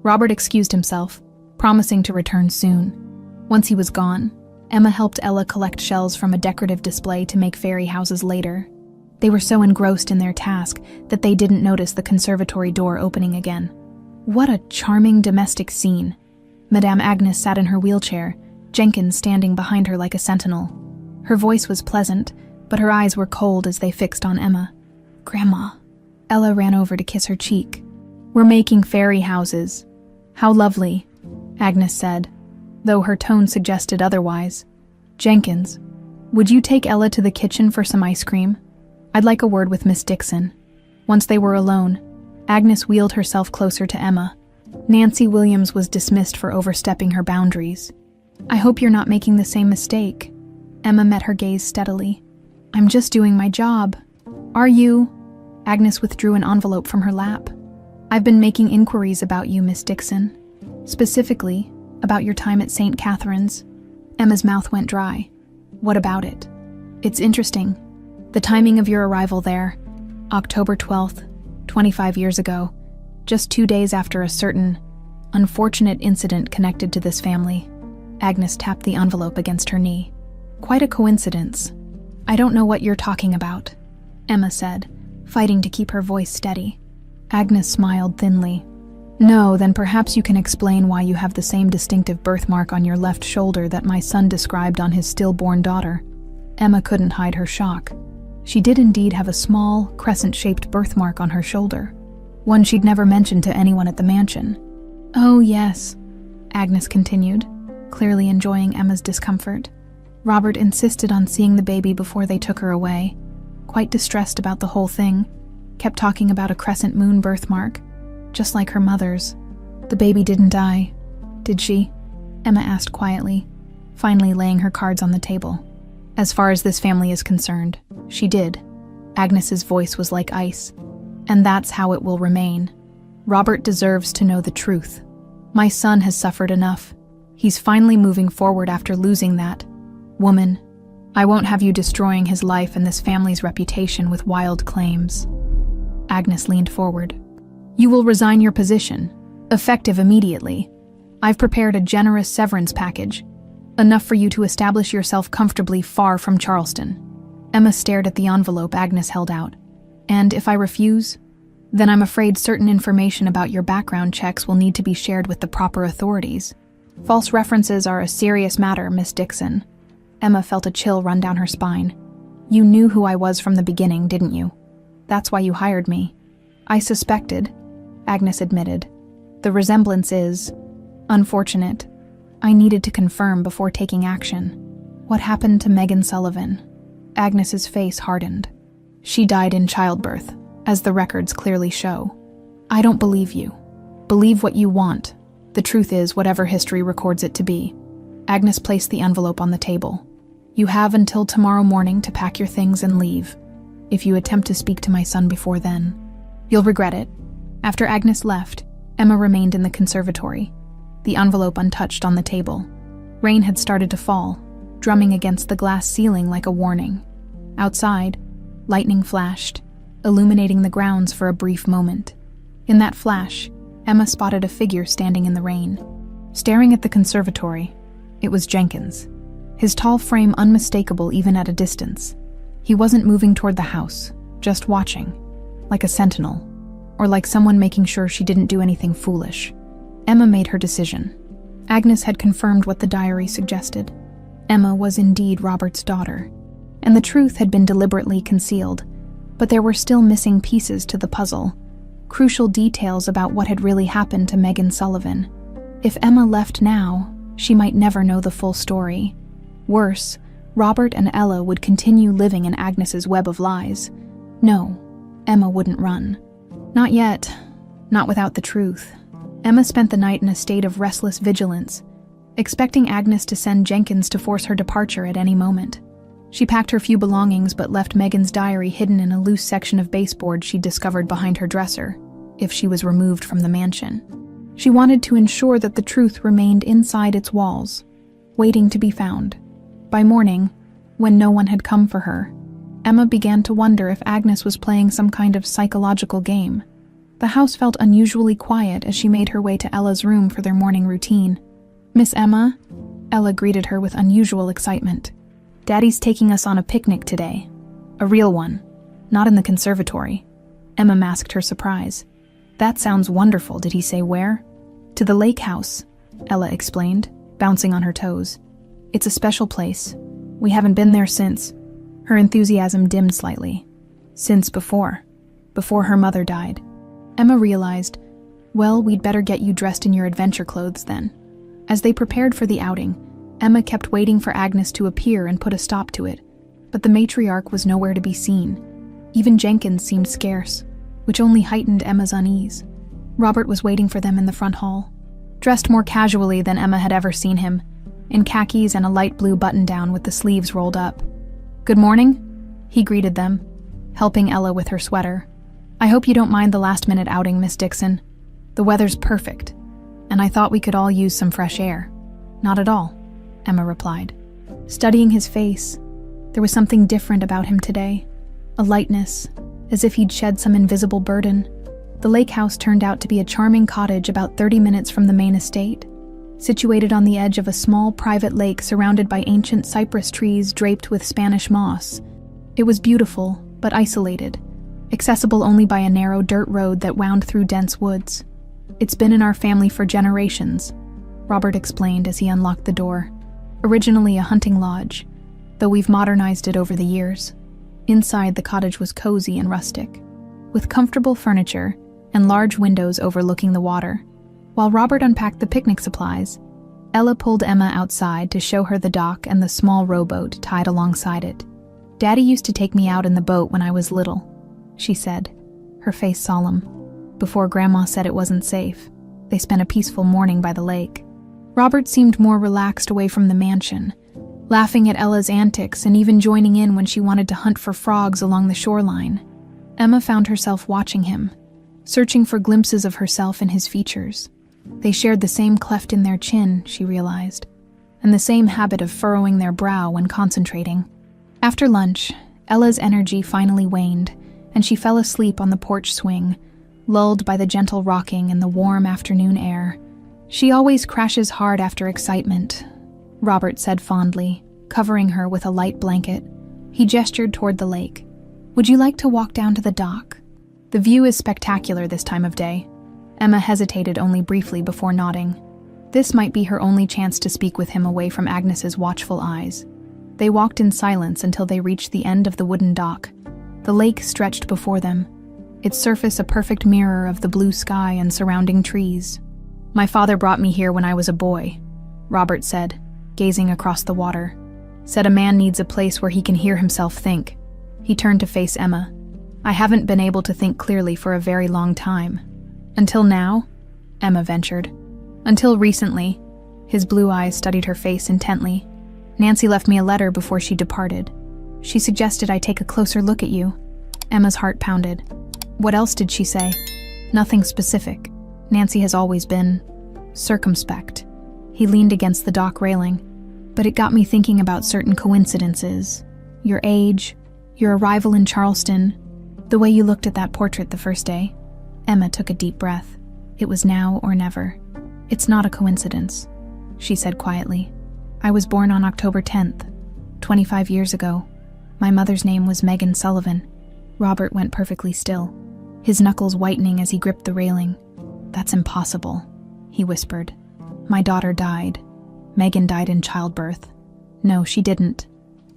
Robert excused himself, promising to return soon. Once he was gone, Emma helped Ella collect shells from a decorative display to make fairy houses later. They were so engrossed in their task that they didn't notice the conservatory door opening again. What a charming domestic scene. Madame Agnes sat in her wheelchair, Jenkins standing behind her like a sentinel. Her voice was pleasant, but her eyes were cold as they fixed on Emma. Grandma. Ella ran over to kiss her cheek. We're making fairy houses. How lovely, Agnes said, though her tone suggested otherwise. Jenkins, would you take Ella to the kitchen for some ice cream? I'd like a word with Miss Dixon. Once they were alone, Agnes wheeled herself closer to Emma. Nancy Williams was dismissed for overstepping her boundaries. I hope you're not making the same mistake. Emma met her gaze steadily. I'm just doing my job. Are you? Agnes withdrew an envelope from her lap. I've been making inquiries about you, Miss Dixon. Specifically, about your time at St. Catherine's. Emma's mouth went dry. What about it? It's interesting. The timing of your arrival there, October 12th, 25 years ago, just 2 days after a certain, unfortunate incident connected to this family. Agnes tapped the envelope against her knee. Quite a coincidence. I don't know what you're talking about, Emma said, fighting to keep her voice steady. Agnes smiled thinly. No, then perhaps you can explain why you have the same distinctive birthmark on your left shoulder that my son described on his stillborn daughter. Emma couldn't hide her shock. She did indeed have a small, crescent-shaped birthmark on her shoulder. one she'd never mentioned to anyone at the mansion. "Oh, yes," Agnes continued, clearly enjoying Emma's discomfort. "Robert insisted on seeing the baby before they took her away, quite distressed about the whole thing, kept talking about a crescent moon birthmark, just like her mother's. The baby didn't die, did she?" Emma asked quietly, finally laying her cards on the table. "As far as this family is concerned, she did." Agnes's voice was like ice. "And that's how it will remain. Robert deserves to know the truth. My son has suffered enough. He's finally moving forward after losing that woman. I won't have you destroying his life and this family's reputation with wild claims." Agnes leaned forward. "You will resign your position, effective immediately. I've prepared a generous severance package, enough for you to establish yourself comfortably far from Charleston." Emma stared at the envelope Agnes held out. "And if I refuse, then I'm afraid certain information about your background checks will need to be shared with the proper authorities. False references are a serious matter, Miss Dixon." Emma felt a chill run down her spine. "You knew who I was from the beginning, didn't you? That's why you hired me." "I suspected," Agnes admitted. "The resemblance is unfortunate. I needed to confirm before taking action." "What happened to Megan Sullivan?" Agnes's face hardened. "She died in childbirth, as the records clearly show." "I don't believe you. Believe what you want. The truth is whatever history records it to be." Agnes placed the envelope on the table. "You have until tomorrow morning to pack your things and leave. If you attempt to speak to my son before then, you'll regret it." After Agnes left, Emma remained in the conservatory, the envelope untouched on the table. Rain had started to fall, drumming against the glass ceiling like a warning. Outside, lightning flashed, illuminating the grounds for a brief moment. In that flash, Emma spotted a figure standing in the rain. Staring at the conservatory, it was Jenkins, his tall frame unmistakable even at a distance. He wasn't moving toward the house, just watching, like a sentinel, or like someone making sure she didn't do anything foolish. Emma made her decision. Agnes had confirmed what the diary suggested. Emma was indeed Robert's daughter, and the truth had been deliberately concealed, but there were still missing pieces to the puzzle, crucial details about what had really happened to Megan Sullivan. If Emma left now, she might never know the full story. Worse, Robert and Ella would continue living in Agnes's web of lies. No, Emma wouldn't run. Not yet. Not without the truth. Emma spent the night in a state of restless vigilance, expecting Agnes to send Jenkins to force her departure at any moment. She packed her few belongings but left Megan's diary hidden in a loose section of baseboard she'd discovered behind her dresser, if she was removed from the mansion. She wanted to ensure that the truth remained inside its walls, waiting to be found. By morning, when no one had come for her, Emma began to wonder if Agnes was playing some kind of psychological game. The house felt unusually quiet as she made her way to Ella's room for their morning routine. "Miss Emma?" Ella greeted her with unusual excitement. "Daddy's taking us on a picnic today. A real one. Not in the conservatory." Emma masked her surprise. "That sounds wonderful. Did he say where?" "To the lake house," Ella explained, bouncing on her toes. "It's a special place. We haven't been there since." Her enthusiasm dimmed slightly. "Since before her mother died." Emma realized, well, we'd better get you dressed in your adventure clothes then. As they prepared for the outing, Emma kept waiting for Agnes to appear and put a stop to it, but the matriarch was nowhere to be seen. Even Jenkins seemed scarce, which only heightened Emma's unease. Robert was waiting for them in the front hall, dressed more casually than Emma had ever seen him, in khakis and a light blue button-down with the sleeves rolled up. "Good morning," he greeted them, helping Ella with her sweater. "I hope you don't mind the last-minute outing, Miss Dixon. The weather's perfect, and I thought we could all use some fresh air." "Not at all," Emma replied. Studying his face, there was something different about him today, a lightness, as if he'd shed some invisible burden. The lake house turned out to be a charming cottage about 30 minutes from the main estate, situated on the edge of a small private lake surrounded by ancient cypress trees draped with Spanish moss. It was beautiful, but isolated, accessible only by a narrow dirt road that wound through dense woods. "It's been in our family for generations," Robert explained as he unlocked the door. "Originally a hunting lodge, though we've modernized it over the years." Inside, the cottage was cozy and rustic, with comfortable furniture and large windows overlooking the water. While Robert unpacked the picnic supplies, Ella pulled Emma outside to show her the dock and the small rowboat tied alongside it. "Daddy used to take me out in the boat when I was little," she said, her face solemn. "Before Grandma said it wasn't safe, they spent a peaceful morning by the lake." Robert seemed more relaxed away from the mansion, laughing at Ella's antics and even joining in when she wanted to hunt for frogs along the shoreline. Emma found herself watching him, searching for glimpses of herself in his features. They shared the same cleft in their chin, she realized, and the same habit of furrowing their brow when concentrating. After lunch, Ella's energy finally waned, and she fell asleep on the porch swing, lulled by the gentle rocking and the warm afternoon air. "She always crashes hard after excitement," Robert said fondly, covering her with a light blanket. He gestured toward the lake. "Would you like to walk down to the dock? The view is spectacular this time of day." Emma hesitated only briefly before nodding. This might be her only chance to speak with him away from Agnes's watchful eyes. They walked in silence until they reached the end of the wooden dock. The lake stretched before them, its surface a perfect mirror of the blue sky and surrounding trees. "My father brought me here when I was a boy," Robert said, gazing across the water. "Said a man needs a place where he can hear himself think." He turned to face Emma. "I haven't been able to think clearly for a very long time." "Until now?" Emma ventured. "Until recently." His blue eyes studied her face intently. "Nancy left me a letter before she departed. She suggested I take a closer look at you." Emma's heart pounded. "What else did she say?" "Nothing specific. Nancy has always been circumspect." He leaned against the dock railing. "But it got me thinking about certain coincidences. Your age, your arrival in Charleston, the way you looked at that portrait the first day." Emma took a deep breath. It was now or never. "It's not a coincidence," she said quietly. "I was born on October 10th, 25 years ago. My mother's name was Megan Sullivan." Robert went perfectly still, his knuckles whitening as he gripped the railing. "That's impossible," he whispered. "My daughter died. Megan died in childbirth." "No, she didn't."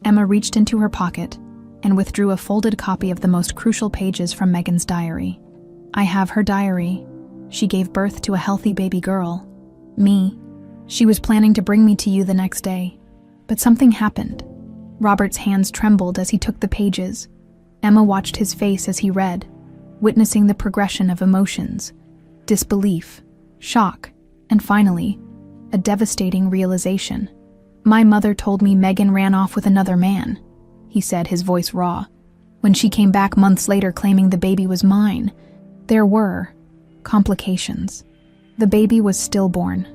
Emma reached into her pocket and withdrew a folded copy of the most crucial pages from Megan's diary. "I have her diary. She gave birth to a healthy baby girl. Me. She was planning to bring me to you the next day. But something happened." Robert's hands trembled as he took the pages. Emma watched his face as he read, witnessing the progression of emotions: disbelief, shock, and finally, a devastating realization. "My mother told me Megan ran off with another man," he said, his voice raw. "When she came back months later claiming the baby was mine, there were complications. The baby was stillborn.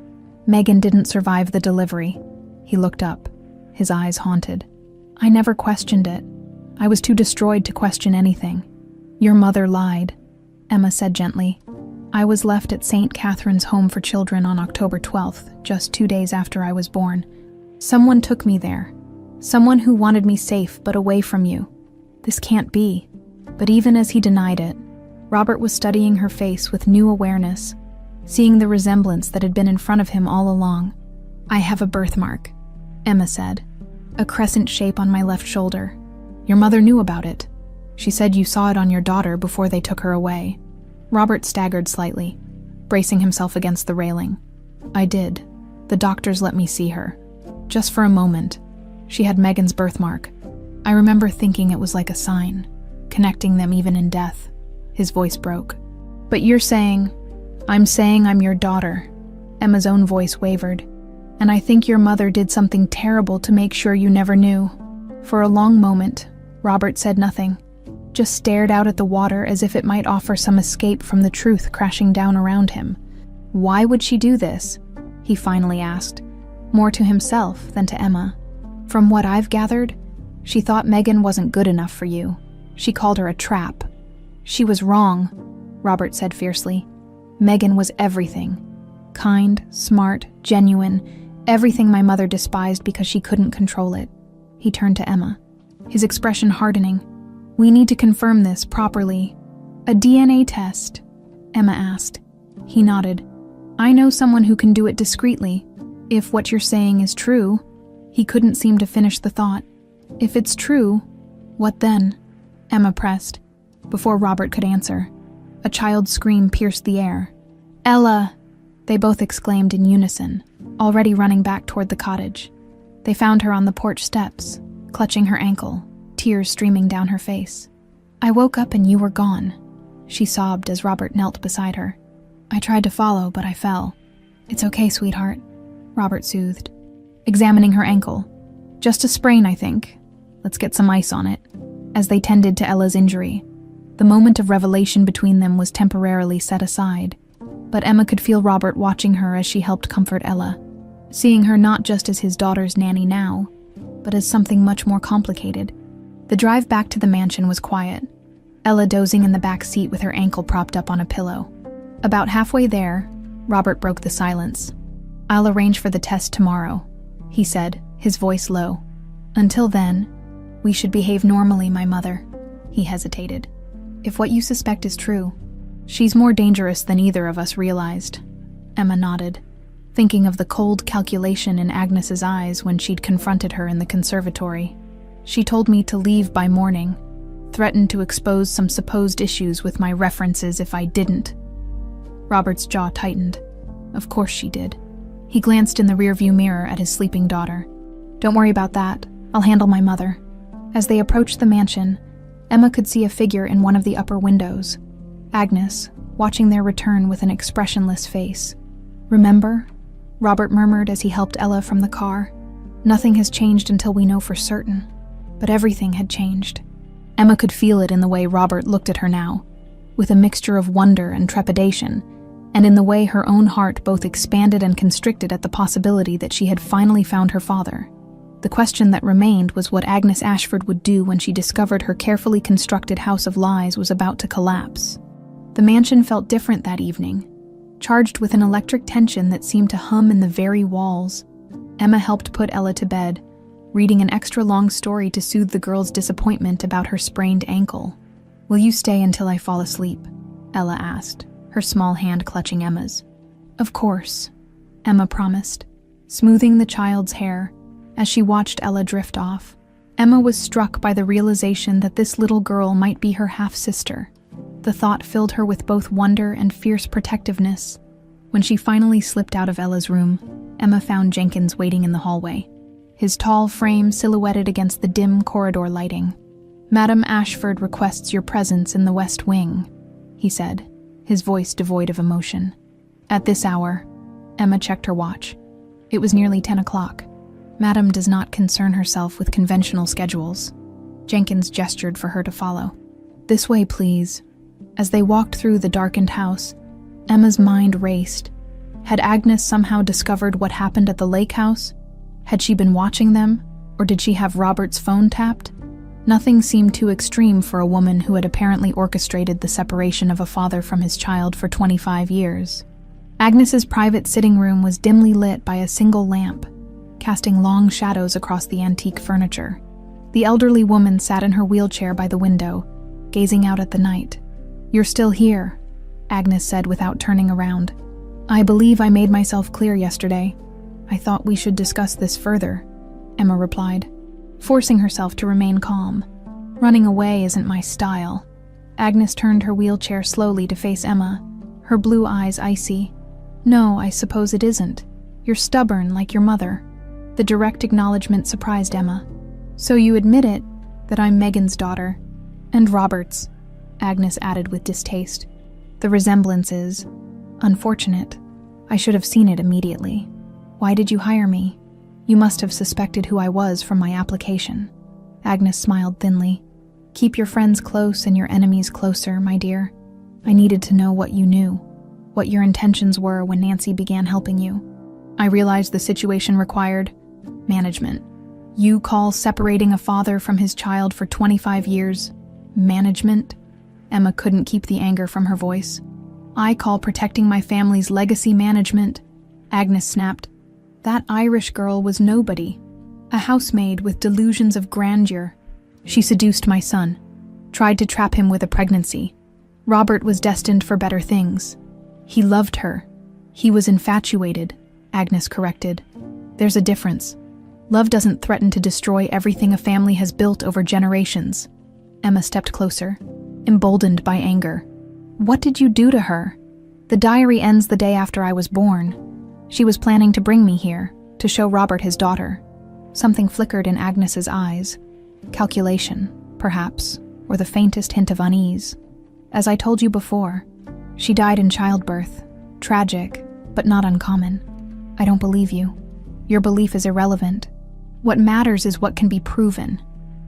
Megan didn't survive the delivery." He looked up, his eyes haunted. "I never questioned it. I was too destroyed to question anything." "Your mother lied," Emma said gently. "I was left at St. Catherine's Home for Children on October 12th, just 2 days after I was born. Someone took me there. Someone who wanted me safe but away from you. This can't be." But even as he denied it, Robert was studying her face with new awareness, seeing the resemblance that had been in front of him all along. "I have a birthmark," Emma said, "a crescent shape on my left shoulder. Your mother knew about it. She said you saw it on your daughter before they took her away." Robert staggered slightly, bracing himself against the railing. "I did. The doctors let me see her. Just for a moment. She had Megan's birthmark. I remember thinking it was like a sign, connecting them even in death." His voice broke. "But you're saying..." "I'm saying I'm your daughter." Emma's own voice wavered. "And I think your mother did something terrible to make sure you never knew." For a long moment, Robert said nothing, just stared out at the water as if it might offer some escape from the truth crashing down around him. "Why would she do this?" he finally asked, more to himself than to Emma. "From what I've gathered, she thought Megan wasn't good enough for you. She called her a trap." "She was wrong," Robert said fiercely. "Megan was everything. Kind, smart, genuine, everything my mother despised because she couldn't control it." He turned to Emma, his expression hardening. "We need to confirm this properly." "A DNA test?" Emma asked. He nodded. "I know someone who can do it discreetly. If what you're saying is true." He couldn't seem to finish the thought. "If it's true, what then?" Emma pressed, before Robert could answer. A child's scream pierced the air. "Ella!" they both exclaimed in unison, already running back toward the cottage. They found her on the porch steps, clutching her ankle, tears streaming down her face. "I woke up and you were gone," she sobbed as Robert knelt beside her. "I tried to follow, but I fell." "It's okay, sweetheart," Robert soothed, examining her ankle. "Just a sprain, I think. Let's get some ice on it." As they tended to Ella's injury, the moment of revelation between them was temporarily set aside, but Emma could feel Robert watching her as she helped comfort Ella, seeing her not just as his daughter's nanny now, but as something much more complicated. The drive back to the mansion was quiet, Ella dozing in the back seat with her ankle propped up on a pillow. About halfway there, Robert broke the silence. "I'll arrange for the test tomorrow," he said, his voice low. "Until then, we should behave normally, my mother." He hesitated. "If what you suspect is true, she's more dangerous than either of us realized." Emma nodded, thinking of the cold calculation in Agnes's eyes when she'd confronted her in the conservatory. "She told me to leave by morning, threatened to expose some supposed issues with my references if I didn't." Robert's jaw tightened. Of course she did. He glanced in the rearview mirror at his sleeping daughter. "Don't worry about that. I'll handle my mother." As they approached the mansion, Emma could see a figure in one of the upper windows. Agnes, watching their return with an expressionless face. "Remember?" Robert murmured as he helped Ella from the car. "Nothing has changed until we know for certain." But everything had changed. Emma could feel it in the way Robert looked at her now, with a mixture of wonder and trepidation, and in the way her own heart both expanded and constricted at the possibility that she had finally found her father. The question that remained was what Agnes Ashford would do when she discovered her carefully constructed house of lies was about to collapse. The mansion felt different that evening, charged with an electric tension that seemed to hum in the very walls. Emma helped put Ella to bed, reading an extra long story to soothe the girl's disappointment about her sprained ankle. "Will you stay until I fall asleep?" Ella asked, her small hand clutching Emma's. "Of course," Emma promised, smoothing the child's hair as she watched Ella drift off. Emma was struck by the realization that this little girl might be her half-sister. The thought filled her with both wonder and fierce protectiveness. When she finally slipped out of Ella's room, Emma found Jenkins waiting in the hallway, his tall frame silhouetted against the dim corridor lighting. "Madam Ashford requests your presence in the West Wing," he said, his voice devoid of emotion. At this hour, Emma checked her watch. It was nearly 10 o'clock. Madam does not concern herself with conventional schedules. Jenkins gestured for her to follow. "This way, please." As they walked through the darkened house, Emma's mind raced. Had Agnes somehow discovered what happened at the lake house? Had she been watching them, or did she have Robert's phone tapped? Nothing seemed too extreme for a woman who had apparently orchestrated the separation of a father from his child for 25 years. Agnes's private sitting room was dimly lit by a single lamp, casting long shadows across the antique furniture. The elderly woman sat in her wheelchair by the window, gazing out at the night. "You're still here," Agnes said without turning around. "I believe I made myself clear yesterday. I thought we should discuss this further," Emma replied, forcing herself to remain calm. "Running away isn't my style." Agnes turned her wheelchair slowly to face Emma, her blue eyes icy. "No, I suppose it isn't. You're stubborn like your mother." The direct acknowledgement surprised Emma. "So you admit it, that I'm Megan's daughter. And Robert's," Agnes added with distaste. "The resemblance is unfortunate. I should have seen it immediately. Why did you hire me? You must have suspected who I was from my application." Agnes smiled thinly. "Keep your friends close and your enemies closer, my dear. I needed to know what you knew, what your intentions were when Nancy began helping you. I realized the situation required management. You call separating a father from his child for 25 years management?" Emma couldn't keep the anger from her voice. "I call protecting my family's legacy management," Agnes snapped. "That Irish girl was nobody, a housemaid with delusions of grandeur. She seduced my son, tried to trap him with a pregnancy. Robert was destined for better things. He loved her. He was infatuated," Agnes corrected. "There's a difference. Love doesn't threaten to destroy everything a family has built over generations." Emma stepped closer, emboldened by anger. What did you do to her? The diary ends the day after I was born. She was planning to bring me here, to show Robert his daughter. Something flickered in Agnes's eyes. Calculation, perhaps, or the faintest hint of unease. As I told you before, she died in childbirth. Tragic, but not uncommon. I don't believe you. Your belief is irrelevant. What matters is what can be proven.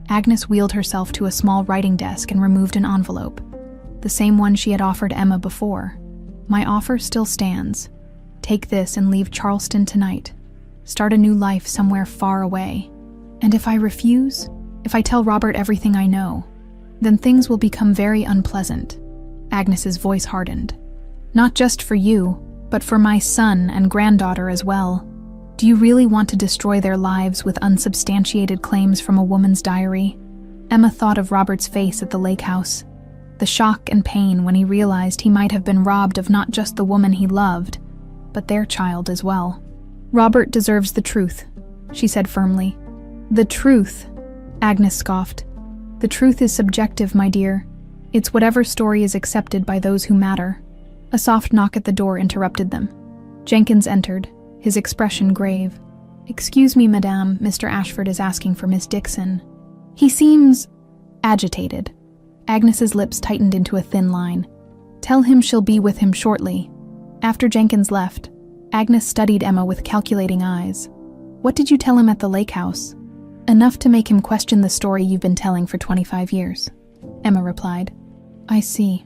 Agnes wheeled herself to a small writing desk and removed an envelope. The same one she had offered Emma before. My offer still stands. Take this and leave Charleston tonight. Start a new life somewhere far away. And if I refuse, if I tell Robert everything I know, then things will become very unpleasant. Agnes's voice hardened. Not just for you, but for my son and granddaughter as well. Do you really want to destroy their lives with unsubstantiated claims from a woman's diary? Emma thought of Robert's face at the lake house. The shock and pain when he realized he might have been robbed of not just the woman he loved, but their child as well. Robert deserves the truth, she said firmly. The truth, Agnes scoffed. The truth is subjective, my dear. It's whatever story is accepted by those who matter. A soft knock at the door interrupted them. Jenkins entered, his expression grave. Excuse me, madame, Mr. Ashford is asking for Miss Dixon. He seems agitated. Agnes's lips tightened into a thin line. Tell him she'll be with him shortly. After Jenkins left, Agnes studied Emma with calculating eyes. What did you tell him at the lake house? Enough to make him question the story you've been telling for 25 years, Emma replied. I see.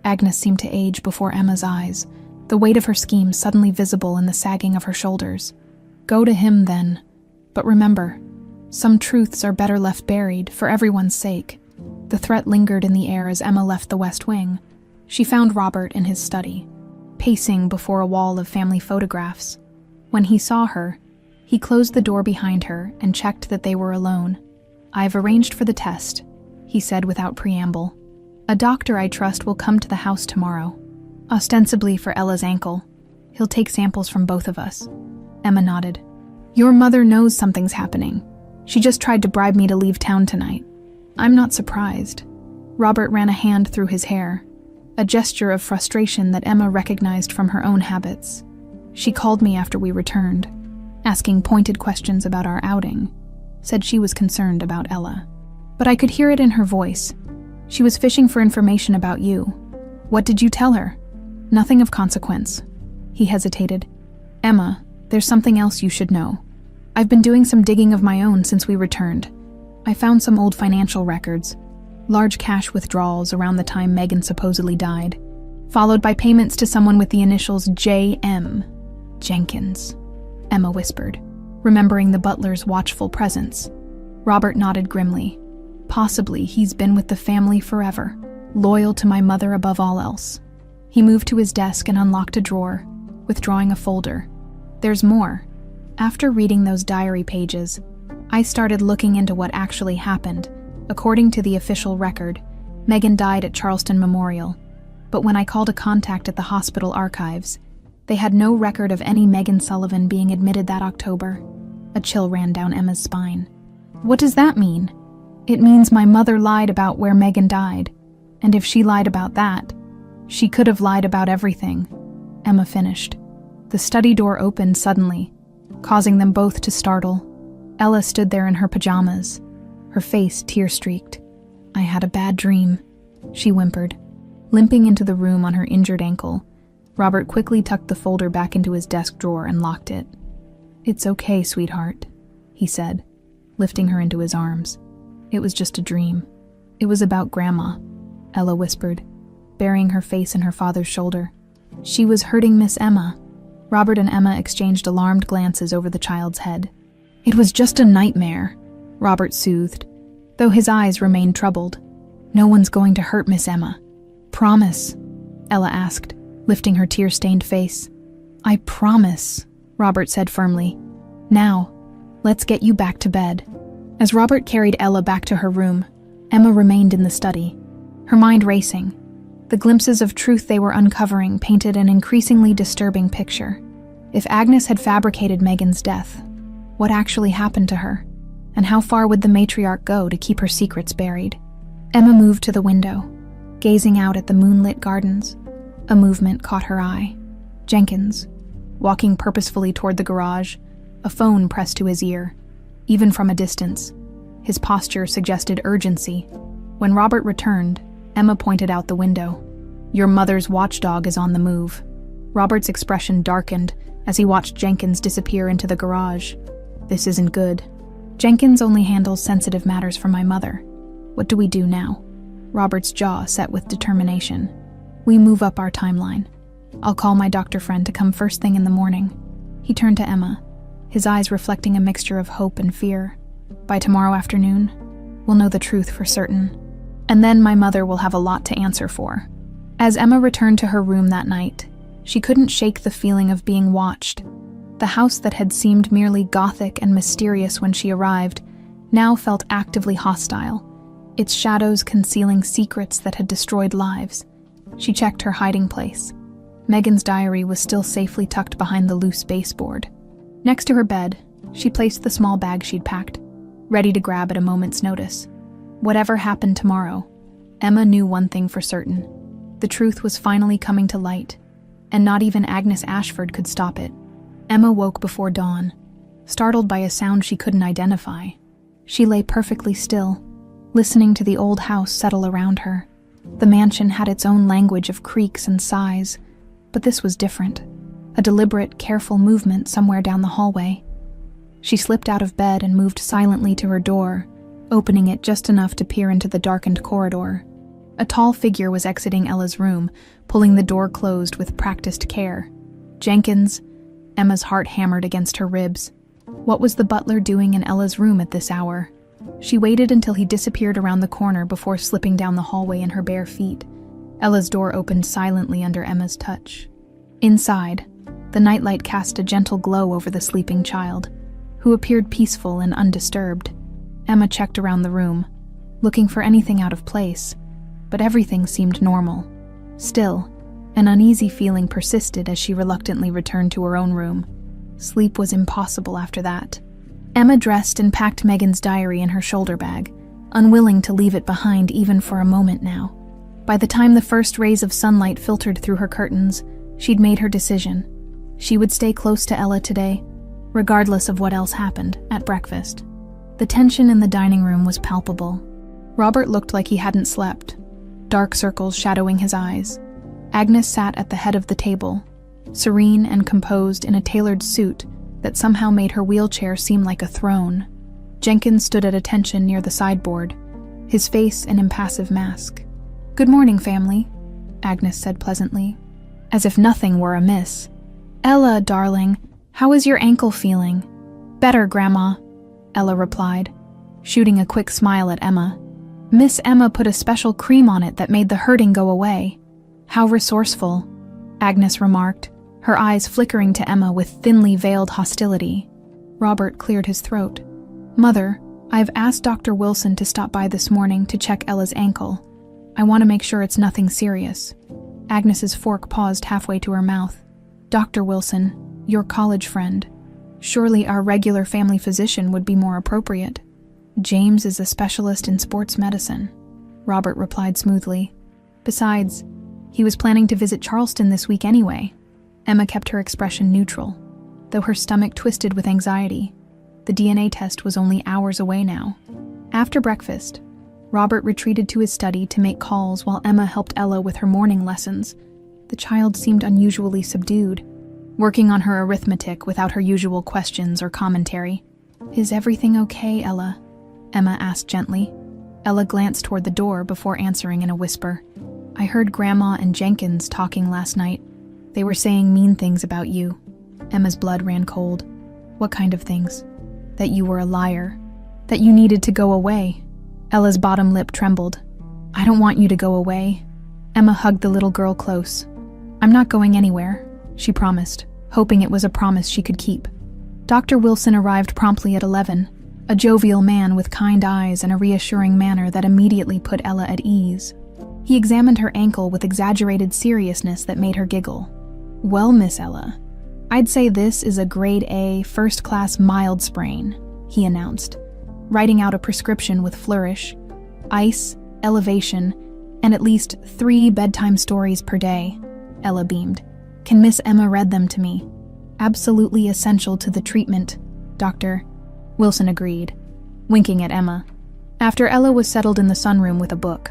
Agnes seemed to age before Emma's eyes, the weight of her scheme suddenly visible in the sagging of her shoulders. Go to him, then. But remember, some truths are better left buried, for everyone's sake. The threat lingered in the air as Emma left the West Wing. She found Robert in his study, pacing before a wall of family photographs. When he saw her, he closed the door behind her and checked that they were alone. I've arranged for the test, he said without preamble. A doctor I trust will come to the house tomorrow, ostensibly for Ella's ankle. He'll take samples from both of us. Emma nodded. Your mother knows something's happening. She just tried to bribe me to leave town tonight. I'm not surprised. Robert ran a hand through his hair, a gesture of frustration that Emma recognized from her own habits. She called me after we returned, asking pointed questions about our outing, said she was concerned about Ella. But I could hear it in her voice. She was fishing for information about you. What did you tell her? Nothing of consequence. He hesitated. Emma, there's something else you should know. I've been doing some digging of my own since we returned. I found some old financial records, large cash withdrawals around the time Megan supposedly died, followed by payments to someone with the initials J.M. Jenkins, Emma whispered, remembering the butler's watchful presence. Robert nodded grimly. Possibly he's been with the family forever, loyal to my mother above all else. He moved to his desk and unlocked a drawer, withdrawing a folder. There's more. After reading those diary pages, I started looking into what actually happened. According to the official record, Megan died at Charleston Memorial, but when I called a contact at the hospital archives, they had no record of any Megan Sullivan being admitted that October. A chill ran down Emma's spine. What does that mean? It means my mother lied about where Megan died, and if she lied about that, she could have lied about everything, Emma finished. The study door opened suddenly, causing them both to startle. Ella stood there in her pajamas, her face tear-streaked. I had a bad dream, she whimpered. Limping into the room on her injured ankle, Robert quickly tucked the folder back into his desk drawer and locked it. It's okay, sweetheart, he said, lifting her into his arms. It was just a dream. It was about Grandma, Ella whispered, burying her face in her father's shoulder. She was hurting Miss Emma. Robert and Emma exchanged alarmed glances over the child's head. It was just a nightmare, Robert soothed, though his eyes remained troubled. No one's going to hurt Miss Emma. Promise? Ella asked, lifting her tear-stained face. I promise, Robert said firmly. Now, let's get you back to bed. As Robert carried Ella back to her room, Emma remained in the study, her mind racing. The glimpses of truth they were uncovering painted an increasingly disturbing picture. If Agnes had fabricated Megan's death, what actually happened to her? And how far would the matriarch go to keep her secrets buried? Emma moved to the window, gazing out at the moonlit gardens. A movement caught her eye. Jenkins, walking purposefully toward the garage, a phone pressed to his ear. Even from a distance, his posture suggested urgency. When Robert returned, Emma pointed out the window. "Your mother's watchdog is on the move." Robert's expression darkened as he watched Jenkins disappear into the garage. "This isn't good. Jenkins only handles sensitive matters for my mother. What do we do now?" Robert's jaw set with determination. "We move up our timeline. I'll call my doctor friend to come first thing in the morning." He turned to Emma, his eyes reflecting a mixture of hope and fear. "By tomorrow afternoon, we'll know the truth for certain. And then my mother will have a lot to answer for." As Emma returned to her room that night, she couldn't shake the feeling of being watched. The house that had seemed merely gothic and mysterious when she arrived now felt actively hostile, its shadows concealing secrets that had destroyed lives. She checked her hiding place. Megan's diary was still safely tucked behind the loose baseboard. Next to her bed, she placed the small bag she'd packed, ready to grab at a moment's notice. Whatever happened tomorrow, Emma knew one thing for certain. The truth was finally coming to light, and not even Agnes Ashford could stop it. Emma woke before dawn, startled by a sound she couldn't identify. She lay perfectly still, listening to the old house settle around her. The mansion had its own language of creaks and sighs, but this was different. A deliberate, careful movement somewhere down the hallway. She slipped out of bed and moved silently to her door, opening it just enough to peer into the darkened corridor. A tall figure was exiting Ella's room, pulling the door closed with practiced care. Jenkins. Emma's heart hammered against her ribs. What was the butler doing in Ella's room at this hour? She waited until he disappeared around the corner before slipping down the hallway in her bare feet. Ella's door opened silently under Emma's touch. Inside, the nightlight cast a gentle glow over the sleeping child, who appeared peaceful and undisturbed. Emma checked around the room, looking for anything out of place, but everything seemed normal. Still, an uneasy feeling persisted as she reluctantly returned to her own room. Sleep was impossible after that. Emma dressed and packed Megan's diary in her shoulder bag, unwilling to leave it behind even for a moment now. By the time the first rays of sunlight filtered through her curtains, she'd made her decision. She would stay close to Ella today, regardless of what else happened at breakfast. The tension in the dining room was palpable. Robert looked like he hadn't slept, dark circles shadowing his eyes. Agnes sat at the head of the table, serene and composed in a tailored suit that somehow made her wheelchair seem like a throne. Jenkins stood at attention near the sideboard, his face an impassive mask. "Good morning, family," Agnes said pleasantly, as if nothing were amiss. "Ella, darling, how is your ankle feeling?" "Better, Grandma," Ella replied, shooting a quick smile at Emma. "Miss Emma put a special cream on it that made the hurting go away." "How resourceful," Agnes remarked, her eyes flickering to Emma with thinly veiled hostility. Robert cleared his throat. "Mother, I've asked Dr. Wilson to stop by this morning to check Ella's ankle. I want to make sure it's nothing serious." Agnes's fork paused halfway to her mouth. "Dr. Wilson, your college friend. Surely our regular family physician would be more appropriate." "James is a specialist in sports medicine," Robert replied smoothly. "Besides, he was planning to visit Charleston this week anyway." Emma kept her expression neutral, though her stomach twisted with anxiety. The DNA test was only hours away now. After breakfast, Robert retreated to his study to make calls while Emma helped Ella with her morning lessons. The child seemed unusually subdued, working on her arithmetic without her usual questions or commentary. "Is everything okay, Ella?" Emma asked gently. Ella glanced toward the door before answering in a whisper. "I heard Grandma and Jenkins talking last night. They were saying mean things about you." Emma's blood ran cold. "What kind of things?" "That you were a liar. That you needed to go away." Ella's bottom lip trembled. "I don't want you to go away." Emma hugged the little girl close. "I'm not going anywhere," she promised, hoping it was a promise she could keep. Dr. Wilson arrived promptly at 11, a jovial man with kind eyes and a reassuring manner that immediately put Ella at ease. He examined her ankle with exaggerated seriousness that made her giggle. "Well, Miss Ella, I'd say this is a grade A, first-class mild sprain," he announced, writing out a prescription with flourish. "Ice, elevation, And at least 3 bedtime stories per day, Ella beamed. Can Miss Emma read them to me? Absolutely essential to the treatment, Dr. Wilson agreed, winking at Emma. After Ella was settled in the sunroom with a book,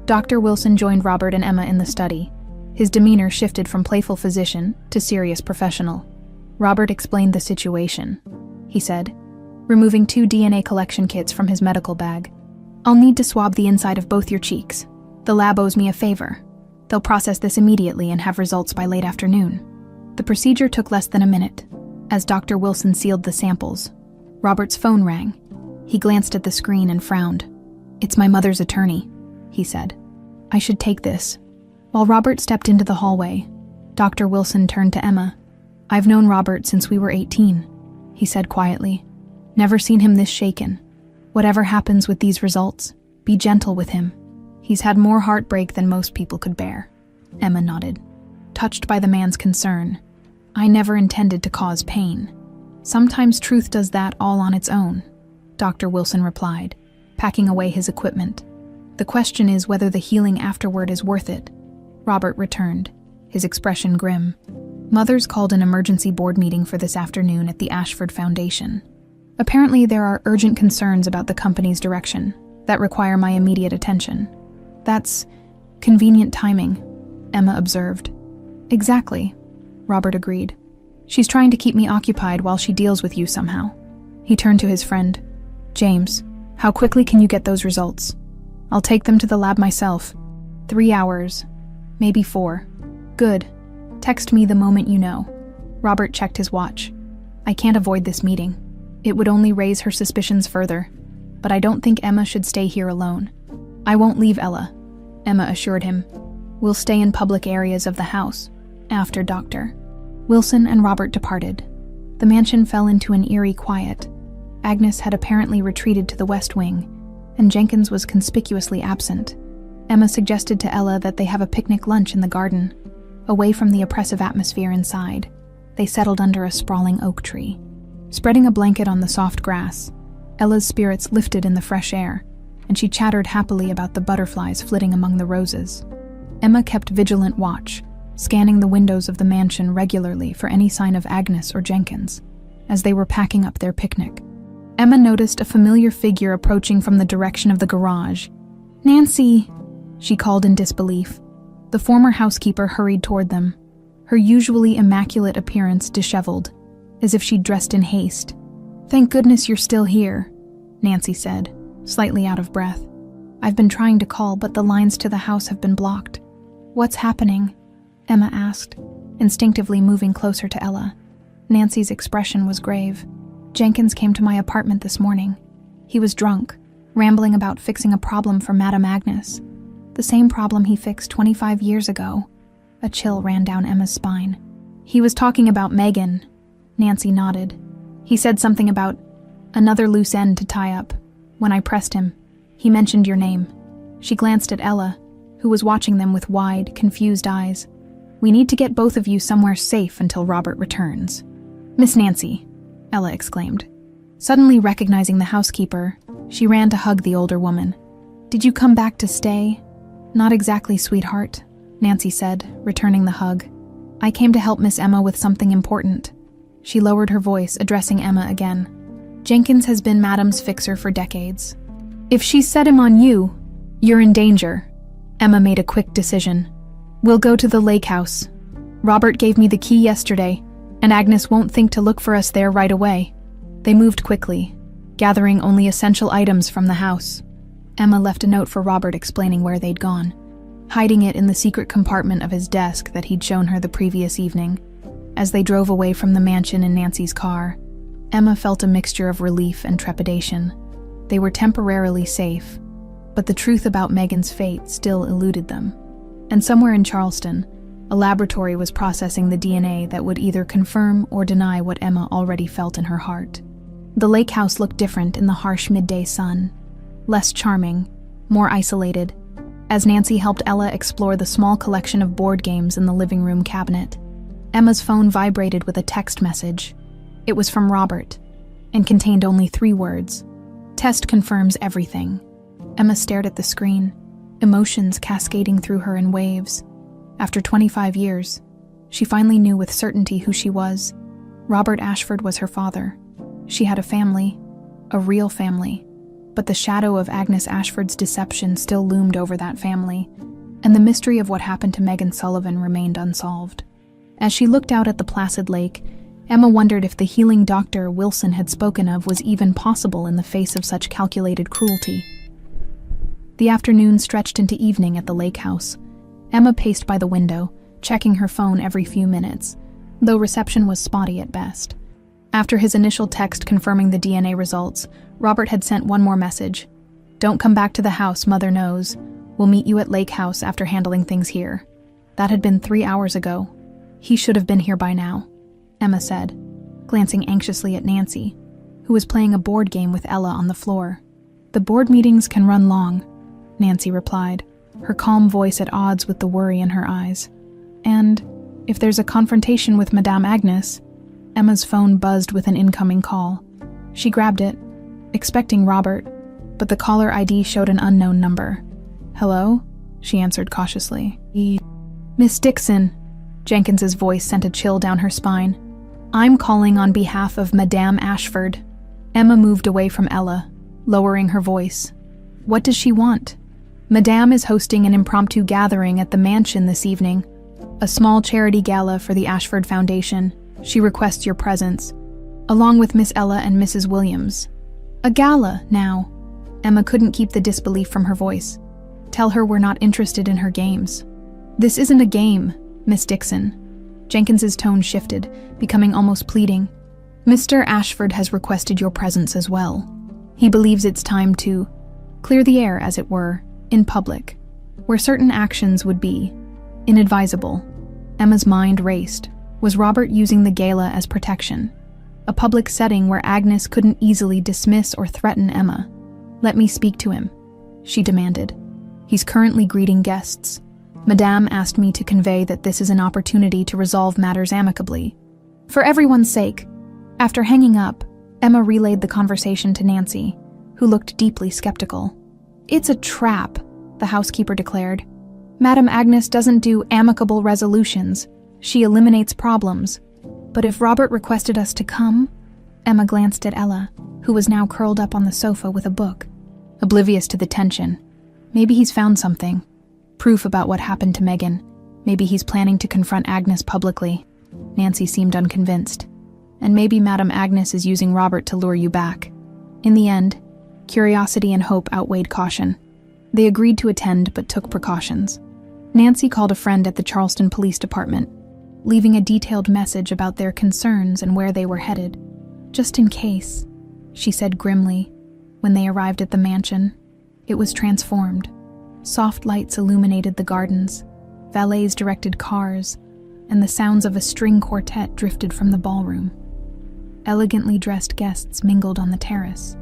Dr. Wilson joined Robert and Emma in the study. His demeanor shifted from playful physician to serious professional. Robert explained the situation, he said, removing 2 DNA collection kits from his medical bag. I'll need to swab the inside of both your cheeks. The lab owes me a favor. They'll process this immediately and have results by late afternoon. The procedure took less than a minute. As Dr. Wilson sealed the samples, Robert's phone rang. He glanced at the screen and frowned. It's my mother's attorney, he said. I should take this. While Robert stepped into the hallway, Dr. Wilson turned to Emma. I've known Robert since we were 18, he said quietly. Never seen him this shaken. Whatever happens with these results, be gentle with him. He's had more heartbreak than most people could bear. Emma nodded, touched by the man's concern. I never intended to cause pain. Sometimes truth does that all on its own, Dr. Wilson replied, packing away his equipment. The question is whether the healing afterward is worth it. Robert returned, his expression grim. Mothers called an emergency board meeting for this afternoon at the Ashford Foundation. Apparently there are urgent concerns about the company's direction that require my immediate attention. That's convenient timing, Emma observed. Exactly, Robert agreed. She's trying to keep me occupied while she deals with you somehow. He turned to his friend. James, how quickly can you get those results? I'll take them to the lab myself. 3 hours, maybe 4. Good. Text me the moment you know. Robert checked his watch. I can't avoid this meeting. It would only raise her suspicions further, but I don't think Emma should stay here alone. I won't leave Ella, Emma assured him. We'll stay in public areas of the house, after Dr. Wilson and Robert departed. The mansion fell into an eerie quiet. Agnes had apparently retreated to the west wing, and Jenkins was conspicuously absent. Emma suggested to Ella that they have a picnic lunch in the garden. Away from the oppressive atmosphere inside, they settled under a sprawling oak tree. Spreading a blanket on the soft grass, Ella's spirits lifted in the fresh air, and she chattered happily about the butterflies flitting among the roses. Emma kept vigilant watch, scanning the windows of the mansion regularly for any sign of Agnes or Jenkins, as they were packing up their picnic. Emma noticed a familiar figure approaching from the direction of the garage. Nancy, she called in disbelief. The former housekeeper hurried toward them, her usually immaculate appearance disheveled, as if she'd dressed in haste. Thank goodness you're still here, Nancy said, slightly out of breath. I've been trying to call, but the lines to the house have been blocked. What's happening? Emma asked, instinctively moving closer to Ella. Nancy's expression was grave. Jenkins came to my apartment this morning. He was drunk, rambling about fixing a problem for Madame Agnes. The same problem he fixed 25 years ago. A chill ran down Emma's spine. He was talking about Megan. Nancy nodded. He said something about another loose end to tie up. When I pressed him, he mentioned your name. She glanced at Ella, who was watching them with wide, confused eyes. We need to get both of you somewhere safe until Robert returns. Miss Nancy, Ella exclaimed. Suddenly recognizing the housekeeper, she ran to hug the older woman. Did you come back to stay? Not exactly, sweetheart, Nancy said, returning the hug. I came to help Miss Emma with something important. She lowered her voice, addressing Emma again. Jenkins has been Madame's fixer for decades. If she's set him on you, you're in danger. Emma made a quick decision. We'll go to the lake house. Robert gave me the key yesterday, and Agnes won't think to look for us there right away. They moved quickly, gathering only essential items from the house. Emma left a note for Robert explaining where they'd gone, hiding it in the secret compartment of his desk that he'd shown her the previous evening. As they drove away from the mansion in Nancy's car, Emma felt a mixture of relief and trepidation. They were temporarily safe, but the truth about Megan's fate still eluded them. And somewhere in Charleston, a laboratory was processing the DNA that would either confirm or deny what Emma already felt in her heart. The lake house looked different in the harsh midday sun, less charming, more isolated, as Nancy helped Ella explore the small collection of board games in the living room cabinet. Emma's phone vibrated with a text message. It was from Robert, and contained only 3 words. Test confirms everything. Emma stared at the screen. emotions cascading through her in waves. After 25 years, she finally knew with certainty who she was. Robert Ashford was her father. She had a family, a real family, but the shadow of Agnes Ashford's deception still loomed over that family, and the mystery of what happened to Megan Sullivan remained unsolved. As she looked out at the placid lake, Emma wondered if the healing Dr. Wilson had spoken of was even possible in the face of such calculated cruelty. The afternoon stretched into evening at the lake house. Emma paced by the window, checking her phone every few minutes, though reception was spotty at best. After his initial text confirming the DNA results, Robert had sent one more message. "Don't come back to the house, Mother knows. We'll meet you at Lake House after handling things here." That had been 3 hours ago. He should have been here by now, Emma said, glancing anxiously at Nancy, who was playing a board game with Ella on the floor. "The board meetings can run long," Nancy replied, her calm voice at odds with the worry in her eyes. "And if there's a confrontation with Madame Agnes..." Emma's phone buzzed with an incoming call. She grabbed it, expecting Robert, but the caller ID showed an unknown number. "Hello?" she answered cautiously. "Miss Dixon," Jenkins's voice sent a chill down her spine. "I'm calling on behalf of Madame Ashford." Emma moved away from Ella, lowering her voice. "What does she want?" "Madame is hosting an impromptu gathering at the mansion this evening, a small charity gala for the Ashford Foundation. She requests your presence, along with Miss Ella and Mrs. Williams." "A gala, now?" Emma couldn't keep the disbelief from her voice. "Tell her we're not interested in her games." "This isn't a game, Miss Dixon." Jenkins's tone shifted, becoming almost pleading. "Mr. Ashford has requested your presence as well. He believes it's time to clear the air, as it were, in public, where certain actions would be inadvisable." Emma's mind raced. Was Robert using the gala as protection? A public setting where Agnes couldn't easily dismiss or threaten Emma. "Let me speak to him," she demanded. "He's currently greeting guests. Madame asked me to convey that this is an opportunity to resolve matters amicably. For everyone's sake." After hanging up, Emma relayed the conversation to Nancy, who looked deeply skeptical. "It's a trap," the housekeeper declared. "Madame Agnes doesn't do amicable resolutions. She eliminates problems. But if Robert requested us to come..." Emma glanced at Ella, who was now curled up on the sofa with a book, oblivious to the tension. Maybe he's found something. Proof about what happened to Megan. Maybe he's planning to confront Agnes publicly. Nancy seemed unconvinced. "And maybe Madame Agnes is using Robert to lure you back." In the end, curiosity and hope outweighed caution. They agreed to attend but took precautions. Nancy called a friend at the Charleston Police Department, leaving a detailed message about their concerns and where they were headed. "Just in case," she said grimly. When they arrived at the mansion, it was transformed. Soft lights illuminated the gardens, valets directed cars, and the sounds of a string quartet drifted from the ballroom. Elegantly dressed guests mingled on the terrace,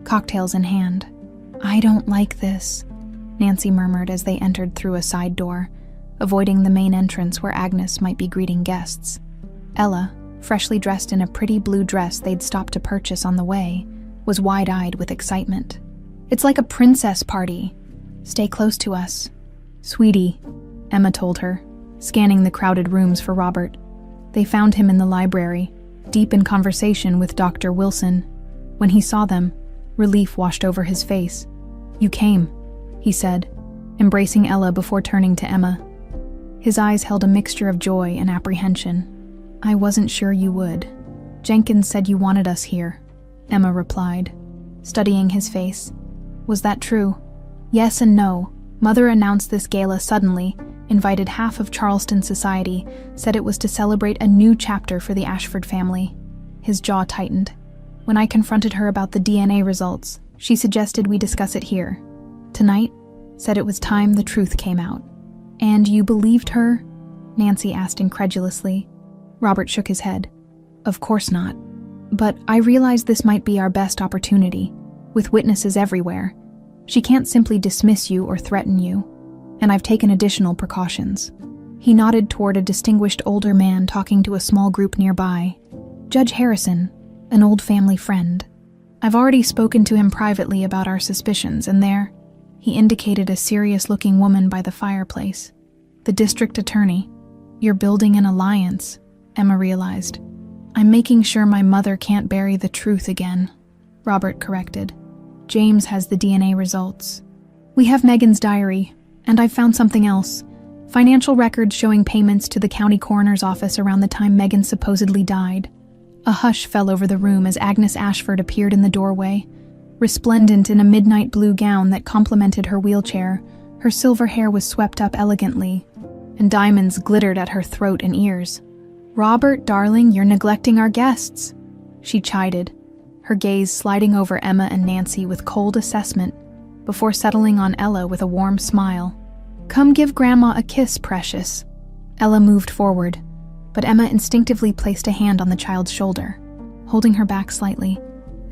cocktails in hand. "I don't like this," Nancy murmured as they entered through a side door, avoiding the main entrance where Agnes might be greeting guests. Ella, freshly dressed in a pretty blue dress they'd stopped to purchase on the way, was wide-eyed with excitement. "It's like a princess party. Stay close to us." "Sweetie," Emma told her, scanning the crowded rooms for Robert. They found him in the library, deep in conversation with Dr. Wilson. When he saw them, relief washed over his face. "You came," he said, embracing Ella before turning to Emma. His eyes held a mixture of joy and apprehension. "I wasn't sure you would. Jenkins said you wanted us here," Emma replied, studying his face. "Was that true?" "Yes and no. Mother announced this gala suddenly, invited half of Charleston society, said it was to celebrate a new chapter for the Ashford family." His jaw tightened. "When I confronted her about the DNA results, she suggested we discuss it here. Tonight, said it was time the truth came out." "And you believed her?" Nancy asked incredulously. Robert shook his head. "Of course not. But I realized this might be our best opportunity, with witnesses everywhere. She can't simply dismiss you or threaten you, and I've taken additional precautions." He nodded toward a distinguished older man talking to a small group nearby. "Judge Harrison, an old family friend. I've already spoken to him privately about our suspicions, and He indicated a serious-looking woman by the fireplace. The district attorney. You're building an alliance, Emma realized. I'm making sure my mother can't bury the truth again, Robert corrected. James has the DNA results. We have Megan's diary, and I've found something else. Financial records showing payments to the county coroner's office around the time Megan supposedly died. A hush fell over the room as Agnes Ashford appeared in the doorway, resplendent in a midnight blue gown that complemented her wheelchair. Her silver hair was swept up elegantly, and diamonds glittered at her throat and ears. "Robert, darling, you're neglecting our guests," she chided, her gaze sliding over Emma and Nancy with cold assessment before settling on Ella with a warm smile. "Come give Grandma a kiss, precious." Ella moved forward, but Emma instinctively placed a hand on the child's shoulder. Holding her back slightly,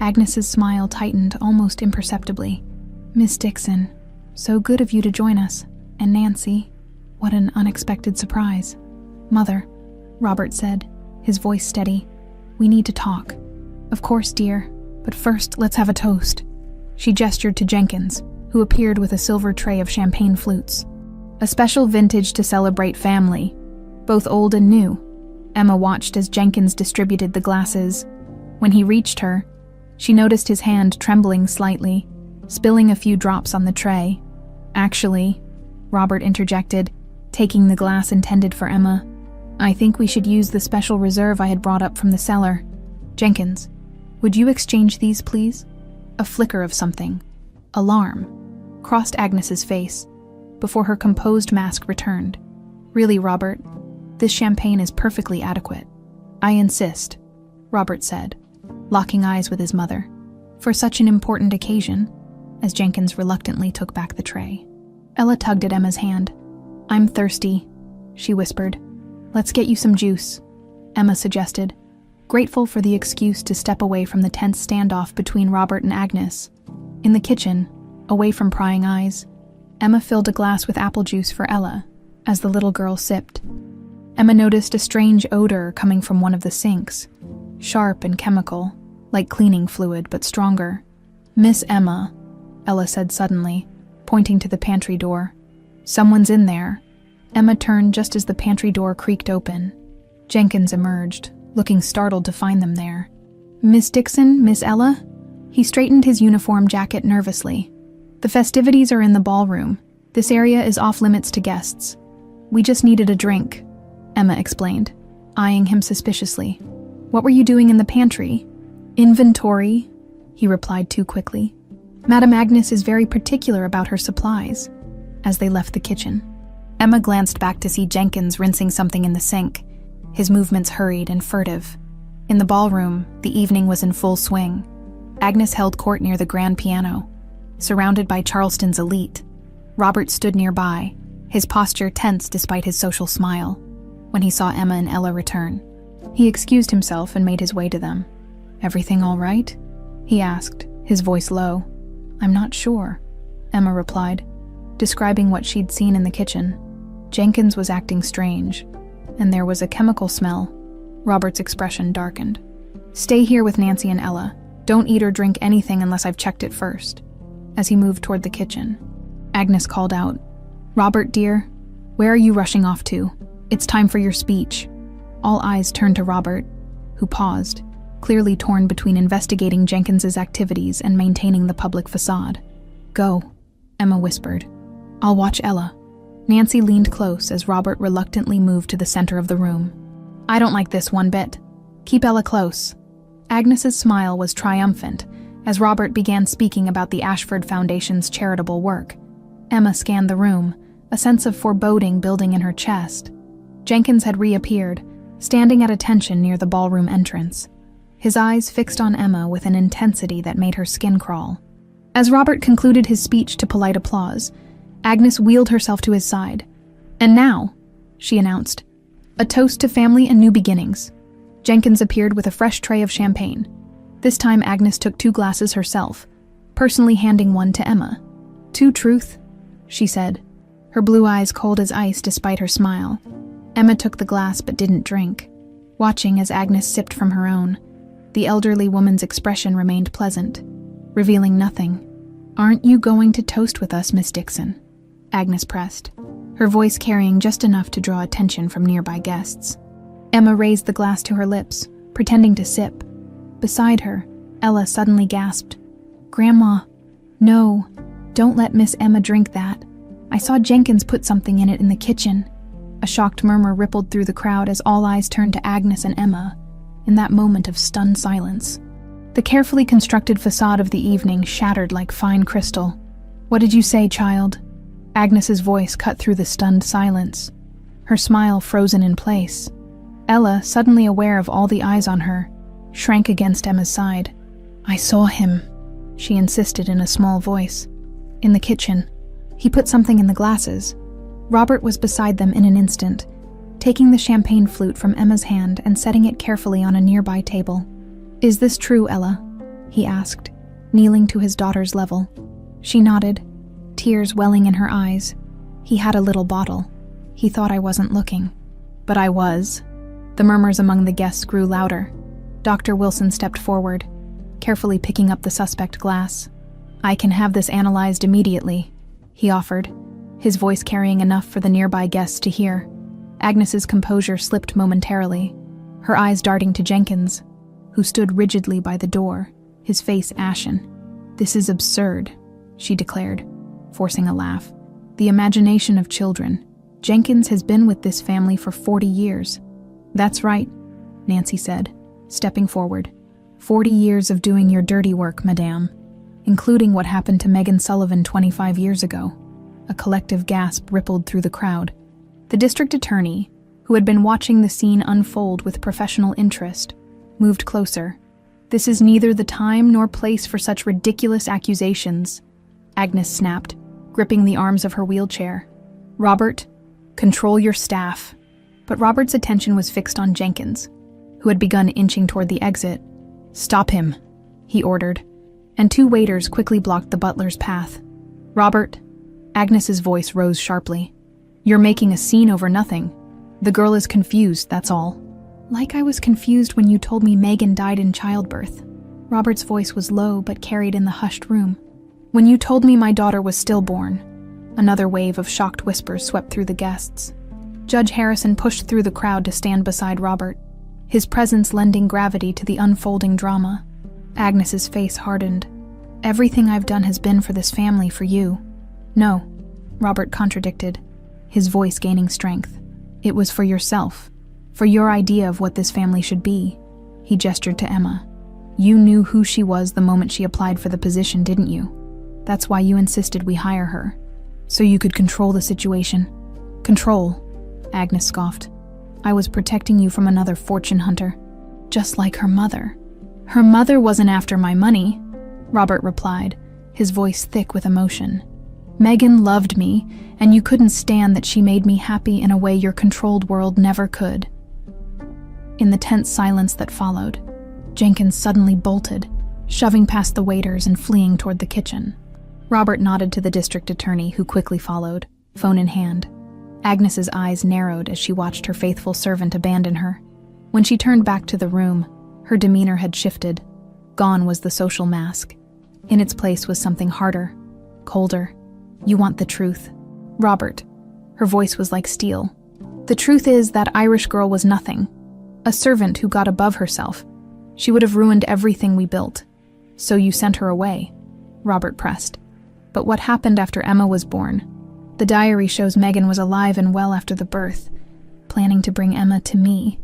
Agnes's smile tightened almost imperceptibly. "Miss Dixon, so good of you to join us. And Nancy, what an unexpected surprise." "Mother," Robert said, his voice steady, "we need to talk." "Of course, dear, but first let's have a toast." She gestured to Jenkins, who appeared with a silver tray of champagne flutes. A special vintage to celebrate family, both old and new. Emma watched as Jenkins distributed the glasses. When he reached her, she noticed his hand trembling slightly, spilling a few drops on the tray. "Actually," Robert interjected, taking the glass intended for Emma, "I think we should use the special reserve I had brought up from the cellar. Jenkins, would you exchange these, please?" A flicker of something, alarm, crossed Agnes's face, before her composed mask returned. "Really, Robert, this champagne is perfectly adequate." "I insist," Robert said, locking eyes with his mother, "for such an important occasion," as Jenkins reluctantly took back the tray. Ella tugged at Emma's hand. "I'm thirsty," she whispered. "Let's get you some juice," Emma suggested, grateful for the excuse to step away from the tense standoff between Robert and Agnes. In the kitchen, away from prying eyes, Emma filled a glass with apple juice for Ella, as the little girl sipped. Emma noticed a strange odor coming from one of the sinks, sharp and chemical, like cleaning fluid, but stronger. "Miss Emma," Ella said suddenly, pointing to the pantry door. "Someone's in there." Emma turned just as the pantry door creaked open. Jenkins emerged, looking startled to find them there. "Miss Dixon, Miss Ella?" He straightened his uniform jacket nervously. "The festivities are in the ballroom. This area is off-limits to guests. We just needed a drink," Emma explained, eyeing him suspiciously. "What were you doing in the pantry?" "Inventory," he replied too quickly. "Madame Agnes is very particular about her supplies," as they left the kitchen. Emma glanced back to see Jenkins rinsing something in the sink, his movements hurried and furtive. In the ballroom, the evening was in full swing. Agnes held court near the grand piano, surrounded by Charleston's elite. Robert stood nearby, his posture tense despite his social smile, when he saw Emma and Ella return. He excused himself and made his way to them. "Everything all right?" he asked, his voice low. "I'm not sure," Emma replied, describing what she'd seen in the kitchen. Jenkins was acting strange, and there was a chemical smell. Robert's expression darkened. "Stay here with Nancy and Ella. Don't eat or drink anything unless I've checked it first." As he moved toward the kitchen, Agnes called out, "Robert, dear, where are you rushing off to? It's time for your speech." All eyes turned to Robert, who paused, clearly torn between investigating Jenkins's activities and maintaining the public facade. "Go," Emma whispered. "I'll watch Ella." Nancy leaned close as Robert reluctantly moved to the center of the room. "I don't like this one bit. Keep Ella close." Agnes's smile was triumphant as Robert began speaking about the Ashford Foundation's charitable work. Emma scanned the room, a sense of foreboding building in her chest. Jenkins had reappeared, standing at attention near the ballroom entrance, his eyes fixed on Emma with an intensity that made her skin crawl. As Robert concluded his speech to polite applause, Agnes wheeled herself to his side. "And now," she announced, "a toast to family and new beginnings." Jenkins appeared with a fresh tray of champagne. This time Agnes took 2 glasses herself, personally handing one to Emma. "To truth," she said, her blue eyes cold as ice despite her smile. Emma took the glass but didn't drink, watching as Agnes sipped from her own. The elderly woman's expression remained pleasant, revealing nothing. "Aren't you going to toast with us, Miss Dixon?" Agnes pressed, her voice carrying just enough to draw attention from nearby guests. Emma raised the glass to her lips, pretending to sip. Beside her, Ella suddenly gasped, "Grandma, no, don't let Miss Emma drink that. I saw Jenkins put something in it in the kitchen." A shocked murmur rippled through the crowd as all eyes turned to Agnes and Emma in that moment of stunned silence. The carefully constructed facade of the evening shattered like fine crystal. "What did you say, child?" Agnes's voice cut through the stunned silence, her smile frozen in place. Ella, suddenly aware of all the eyes on her, shrank against Emma's side. "I saw him," she insisted in a small voice. "In the kitchen. He put something in the glasses." Robert was beside them in an instant, taking the champagne flute from Emma's hand and setting it carefully on a nearby table. "Is this true, Ella?" he asked, kneeling to his daughter's level. She nodded, tears welling in her eyes. "He had a little bottle. He thought I wasn't looking. But I was." The murmurs among the guests grew louder. Dr. Wilson stepped forward, carefully picking up the suspect glass. "I can have this analyzed immediately," he offered, his voice carrying enough for the nearby guests to hear. Agnes's composure slipped momentarily, her eyes darting to Jenkins, who stood rigidly by the door, his face ashen. "This is absurd," she declared, forcing a laugh. "The imagination of children. Jenkins has been with this family for 40 years. "That's right," Nancy said, stepping forward. 40 years of doing your dirty work, madame, including what happened to Megan Sullivan 25 years ago." A collective gasp rippled through the crowd. The district attorney, who had been watching the scene unfold with professional interest, moved closer. "This is neither the time nor place for such ridiculous accusations," Agnes snapped, gripping the arms of her wheelchair. "Robert, control your staff." But Robert's attention was fixed on Jenkins, who had begun inching toward the exit. "Stop him," he ordered, and 2 waiters quickly blocked the butler's path. "Robert," Agnes's voice rose sharply, "you're making a scene over nothing. The girl is confused, that's all." "Like I was confused when you told me Megan died in childbirth." Robert's voice was low but carried in the hushed room. "When you told me my daughter was stillborn." Another wave of shocked whispers swept through the guests. Judge Harrison pushed through the crowd to stand beside Robert, his presence lending gravity to the unfolding drama. Agnes's face hardened. "Everything I've done has been for this family, for you." "No," Robert contradicted, his voice gaining strength. "It was for yourself, for your idea of what this family should be." He gestured to Emma. "You knew who she was the moment she applied for the position, didn't you? That's why you insisted we hire her, so you could control the situation." "Control," Agnes scoffed. "I was protecting you from another fortune hunter, just like her mother." "Her mother wasn't after my money," Robert replied, his voice thick with emotion. "Megan loved me, and you couldn't stand that she made me happy in a way your controlled world never could." In the tense silence that followed, Jenkins suddenly bolted, shoving past the waiters and fleeing toward the kitchen. Robert nodded to the district attorney, who quickly followed, phone in hand. Agnes's eyes narrowed as she watched her faithful servant abandon her. When she turned back to the room, her demeanor had shifted. Gone was the social mask. In its place was something harder, colder. "You want the truth." "Robert," her voice was like steel. "The truth is that Irish girl was nothing. A servant who got above herself. She would have ruined everything we built. So you sent her away," Robert pressed. "But what happened after Emma was born? The diary shows Megan was alive and well after the birth, planning to bring Emma to me."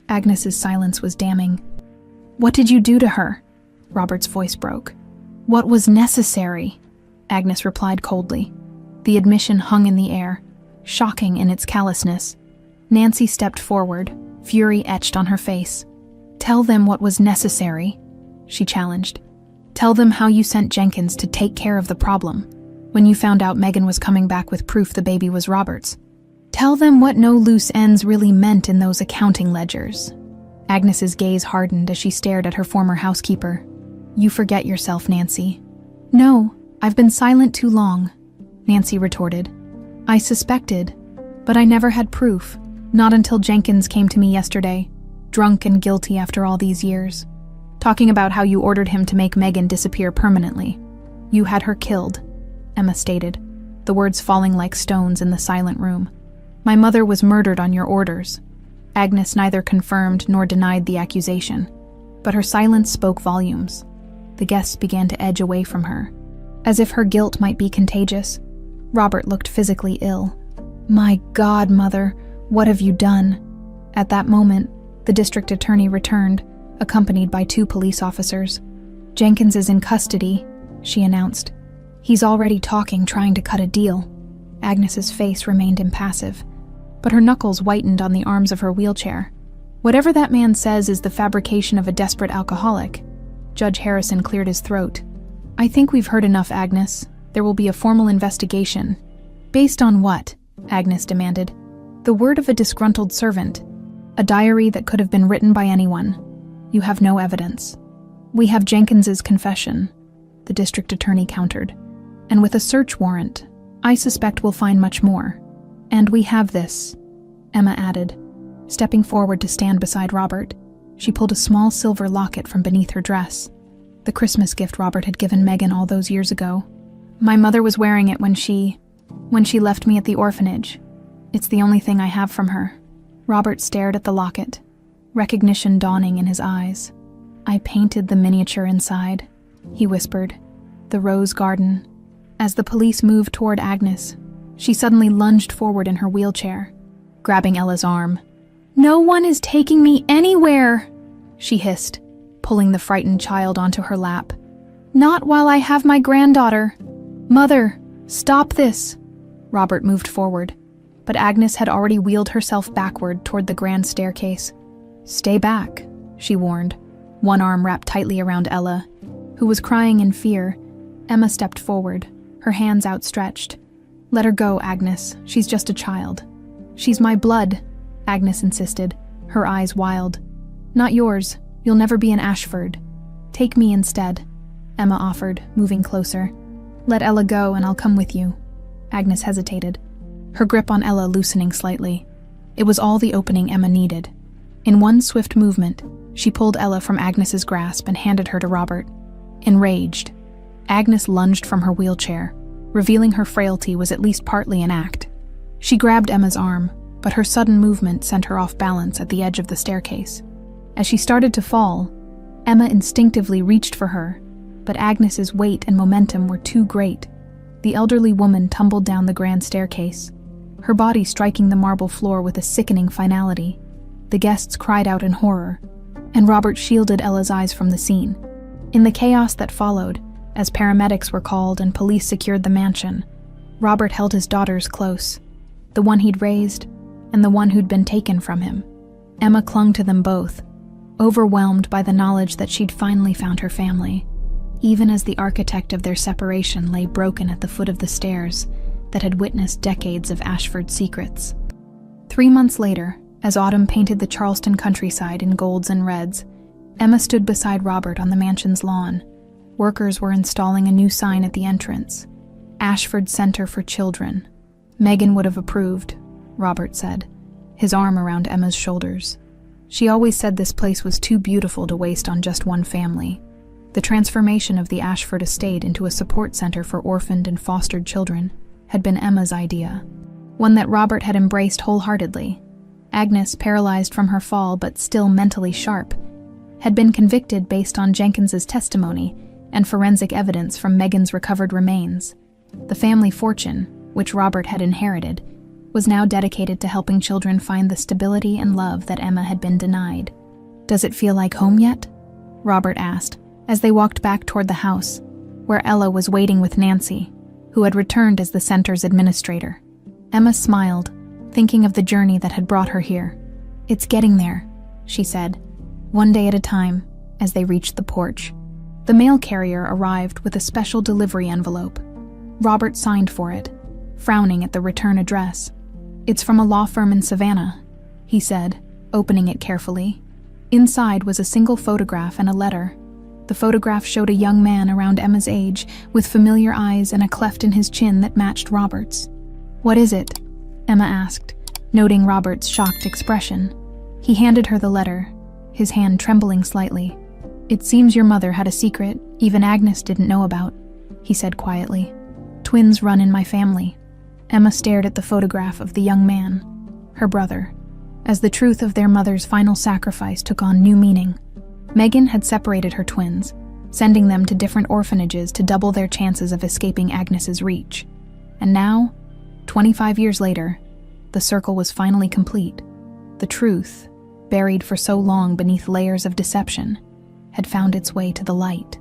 Agnes's silence was damning. "What did you do to her?" Robert's voice broke. "What was necessary?" Agnes replied coldly. The admission hung in the air, shocking in its callousness. Nancy stepped forward, fury etched on her face. "Tell them what was necessary," she challenged. "Tell them how you sent Jenkins to take care of the problem, when you found out Megan was coming back with proof the baby was Robert's. Tell them what no loose ends really meant in those accounting ledgers." Agnes's gaze hardened as she stared at her former housekeeper. "You forget yourself, Nancy." "No, I've been silent too long," Nancy retorted. "I suspected, but I never had proof, not until Jenkins came to me yesterday, drunk and guilty after all these years, talking about how you ordered him to make Megan disappear permanently." "You had her killed," Emma stated, the words falling like stones in the silent room. "My mother was murdered on your orders." Agnes neither confirmed nor denied the accusation, but her silence spoke volumes. The guests began to edge away from her, as if her guilt might be contagious. Robert looked physically ill. "My God, Mother, what have you done?" At that moment, the district attorney returned, accompanied by 2 police officers. "Jenkins is in custody," she announced. "He's already talking, trying to cut a deal." Agnes's face remained impassive, but her knuckles whitened on the arms of her wheelchair. "Whatever that man says is the fabrication of a desperate alcoholic." Judge Harrison cleared his throat. "I think we've heard enough, Agnes. There will be a formal investigation." "Based on what?" Agnes demanded. "The word of a disgruntled servant. A diary that could have been written by anyone. You have no evidence." "We have Jenkins's confession," the district attorney countered. "And with a search warrant, I suspect we'll find much more. And we have this," Emma added. Stepping forward to stand beside Robert, she pulled a small silver locket from beneath her dress, the Christmas gift Robert had given Megan all those years ago. "My mother was wearing it when she left me at the orphanage. It's the only thing I have from her." Robert stared at the locket, recognition dawning in his eyes. "I painted the miniature inside," he whispered. "The rose garden." As the police moved toward Agnes, she suddenly lunged forward in her wheelchair, grabbing Ella's arm. "No one is taking me anywhere," she hissed, pulling the frightened child onto her lap. "Not while I have my granddaughter. Mother, stop this." Robert moved forward, but Agnes had already wheeled herself backward toward the grand staircase. "Stay back," she warned, one arm wrapped tightly around Ella, who was crying in fear. Emma stepped forward, her hands outstretched. "Let her go, Agnes. She's just a child." "She's my blood," Agnes insisted, her eyes wild. "Not yours. You'll never be an Ashford. Take me instead," Emma offered, moving closer. "Let Ella go and I'll come with you." Agnes hesitated, her grip on Ella loosening slightly. It was all the opening Emma needed. In one swift movement, she pulled Ella from Agnes's grasp and handed her to Robert. Enraged, Agnes lunged from her wheelchair, revealing her frailty was at least partly an act. She grabbed Emma's arm, but her sudden movement sent her off balance at the edge of the staircase. As she started to fall, Emma instinctively reached for her, but Agnes's weight and momentum were too great. The elderly woman tumbled down the grand staircase, her body striking the marble floor with a sickening finality. The guests cried out in horror, and Robert shielded Ella's eyes from the scene. In the chaos that followed, as paramedics were called and police secured the mansion, Robert held his daughters close, the one he'd raised and the one who'd been taken from him. Emma clung to them both, overwhelmed by the knowledge that she'd finally found her family, even as the architect of their separation lay broken at the foot of the stairs that had witnessed decades of Ashford secrets. 3 months later, as autumn painted the Charleston countryside in golds and reds, Emma stood beside Robert on the mansion's lawn. Workers were installing a new sign at the entrance, Ashford Center for Children. "Megan would have approved," Robert said, his arm around Emma's shoulders. "She always said this place was too beautiful to waste on just one family." The transformation of the Ashford estate into a support center for orphaned and fostered children had been Emma's idea, one that Robert had embraced wholeheartedly. Agnes, paralyzed from her fall but still mentally sharp, had been convicted based on Jenkins's testimony and forensic evidence from Megan's recovered remains. The family fortune, which Robert had inherited, was now dedicated to helping children find the stability and love that Emma had been denied. "Does it feel like home yet?" Robert asked, as they walked back toward the house, where Ella was waiting with Nancy, who had returned as the center's administrator. Emma smiled, thinking of the journey that had brought her here. "It's getting there," she said, one day at a time, as they reached the porch. The mail carrier arrived with a special delivery envelope. Robert signed for it, frowning at the return address. "It's from a law firm in Savannah," he said, opening it carefully. Inside was a single photograph and a letter. The photograph showed a young man around Emma's age, with familiar eyes and a cleft in his chin that matched Robert's. "What is it?" Emma asked, noting Robert's shocked expression. He handed her the letter, his hand trembling slightly. "It seems your mother had a secret even Agnes didn't know about," he said quietly. "Twins run in my family." Emma stared at the photograph of the young man, her brother, as the truth of their mother's final sacrifice took on new meaning. Megan had separated her twins, sending them to different orphanages to double their chances of escaping Agnes's reach. And now, 25 years later, the circle was finally complete. The truth, buried for so long beneath layers of deception, had found its way to the light.